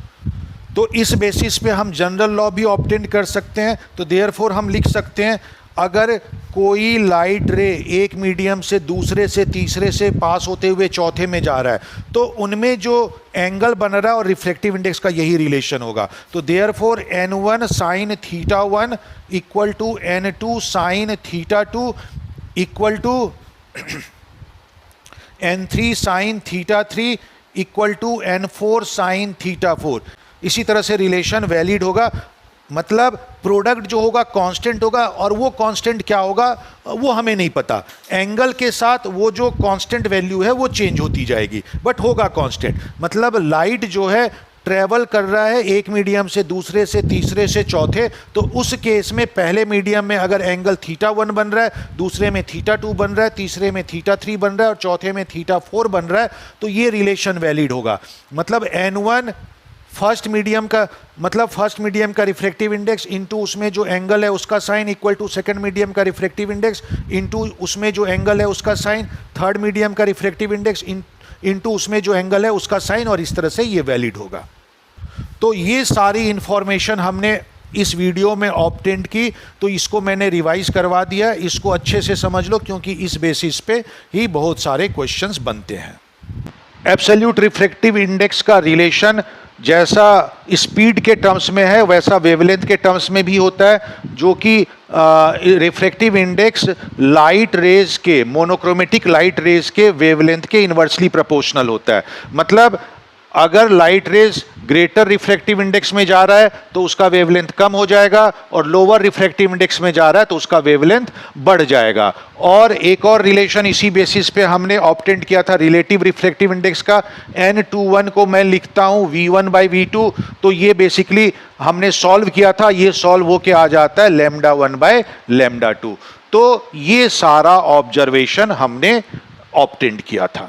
तो इस बेसिस पे हम जनरल लॉ भी ऑब्टेन कर सकते हैं. तो देयरफॉर हम लिख सकते हैं अगर कोई लाइट रे एक मीडियम से दूसरे से तीसरे से पास होते हुए चौथे में जा रहा है, तो उनमें जो एंगल बन रहा है और रिफ्लेक्टिव इंडेक्स का यही रिलेशन होगा। तो therefore n1 sine theta 1 equal to n2 sine theta 2 equal to n3 sine theta 3 equal to n4 sine theta 4। इसी तरह से रिलेशन वैलिड होगा, मतलब प्रोडक्ट जो होगा कांस्टेंट होगा, और वो कांस्टेंट क्या होगा वो हमें नहीं पता। एंगल के साथ वो जो कांस्टेंट वैल्यू है वो चेंज होती जाएगी, बट होगा कांस्टेंट। मतलब लाइट जो है ट्रेवल कर रहा है एक मीडियम से दूसरे से तीसरे से चौथे, तो उस केस में पहले मीडियम में अगर एंगल थीटा 1 बन रहा है, दूसरे में थीटा 2 बन रहा है, तीसरे में थीटा 3 बन रहा है और चौथे में थीटा 4 बन रहा है, तो ये रिलेशन वैलिड होगा। मतलब n1 फर्स्ट मीडियम का, मतलब फर्स्ट मीडियम का रिफ्रैक्टिव इंडेक्स इनटू उसमें जो एंगल है उसका sine equal to second medium का रिफ्रैक्टिव इंडेक्स इनटू उसमें जो एंगल है उसका साइन, थर्ड मीडियम का रिफ्रैक्टिव इंडेक्स इनटू उसमें जो एंगल है उसका साइन, और इस तरह से ये वैलिड होगा। तो ये सारी इंफॉर्मेशन हमने इस वीडियो में ऑब्टेंड की, तो इसको मैंने रिवाइज करवा दिया। इसको अच्छे से समझ लो, क्योंकि इस बेसिस पे ही बहुत सारे क्वेश्चंस बनते हैं। एब्सोल्यूट रिफ्रैक्टिव इंडेक्स का रिलेशन जैसा स्पीड के टर्म्स में है वैसा वेवलेंथ के टर्म्स में भी होता है, जो कि रिफ्रैक्टिव इंडेक्स लाइट रेज के, मोनोक्रोमेटिक लाइट रेज के वेवलेंथ के इन्वर्सली प्रोपोर्शनल होता है। मतलब अगर light rays greater refractive index में जा रहा है तो उसका वेवलेंथ कम हो जाएगा, और लोअर रिफ्रैक्टिव इंडेक्स में जा रहा है तो उसका वेवलेंथ बढ़ जाएगा। और एक और रिलेशन इसी बेसिस पे हमने ऑब्टेंड किया था रिलेटिव रिफ्रैक्टिव इंडेक्स का। n21 को मैं लिखता हूं v1/v2, तो ये बेसिकली हमने सॉल्व किया था, ये सॉल्व होके आ जाता है λ1/λ2। तो ये सारा ऑब्जर्वेशन हमने ऑब्टेंड किया था।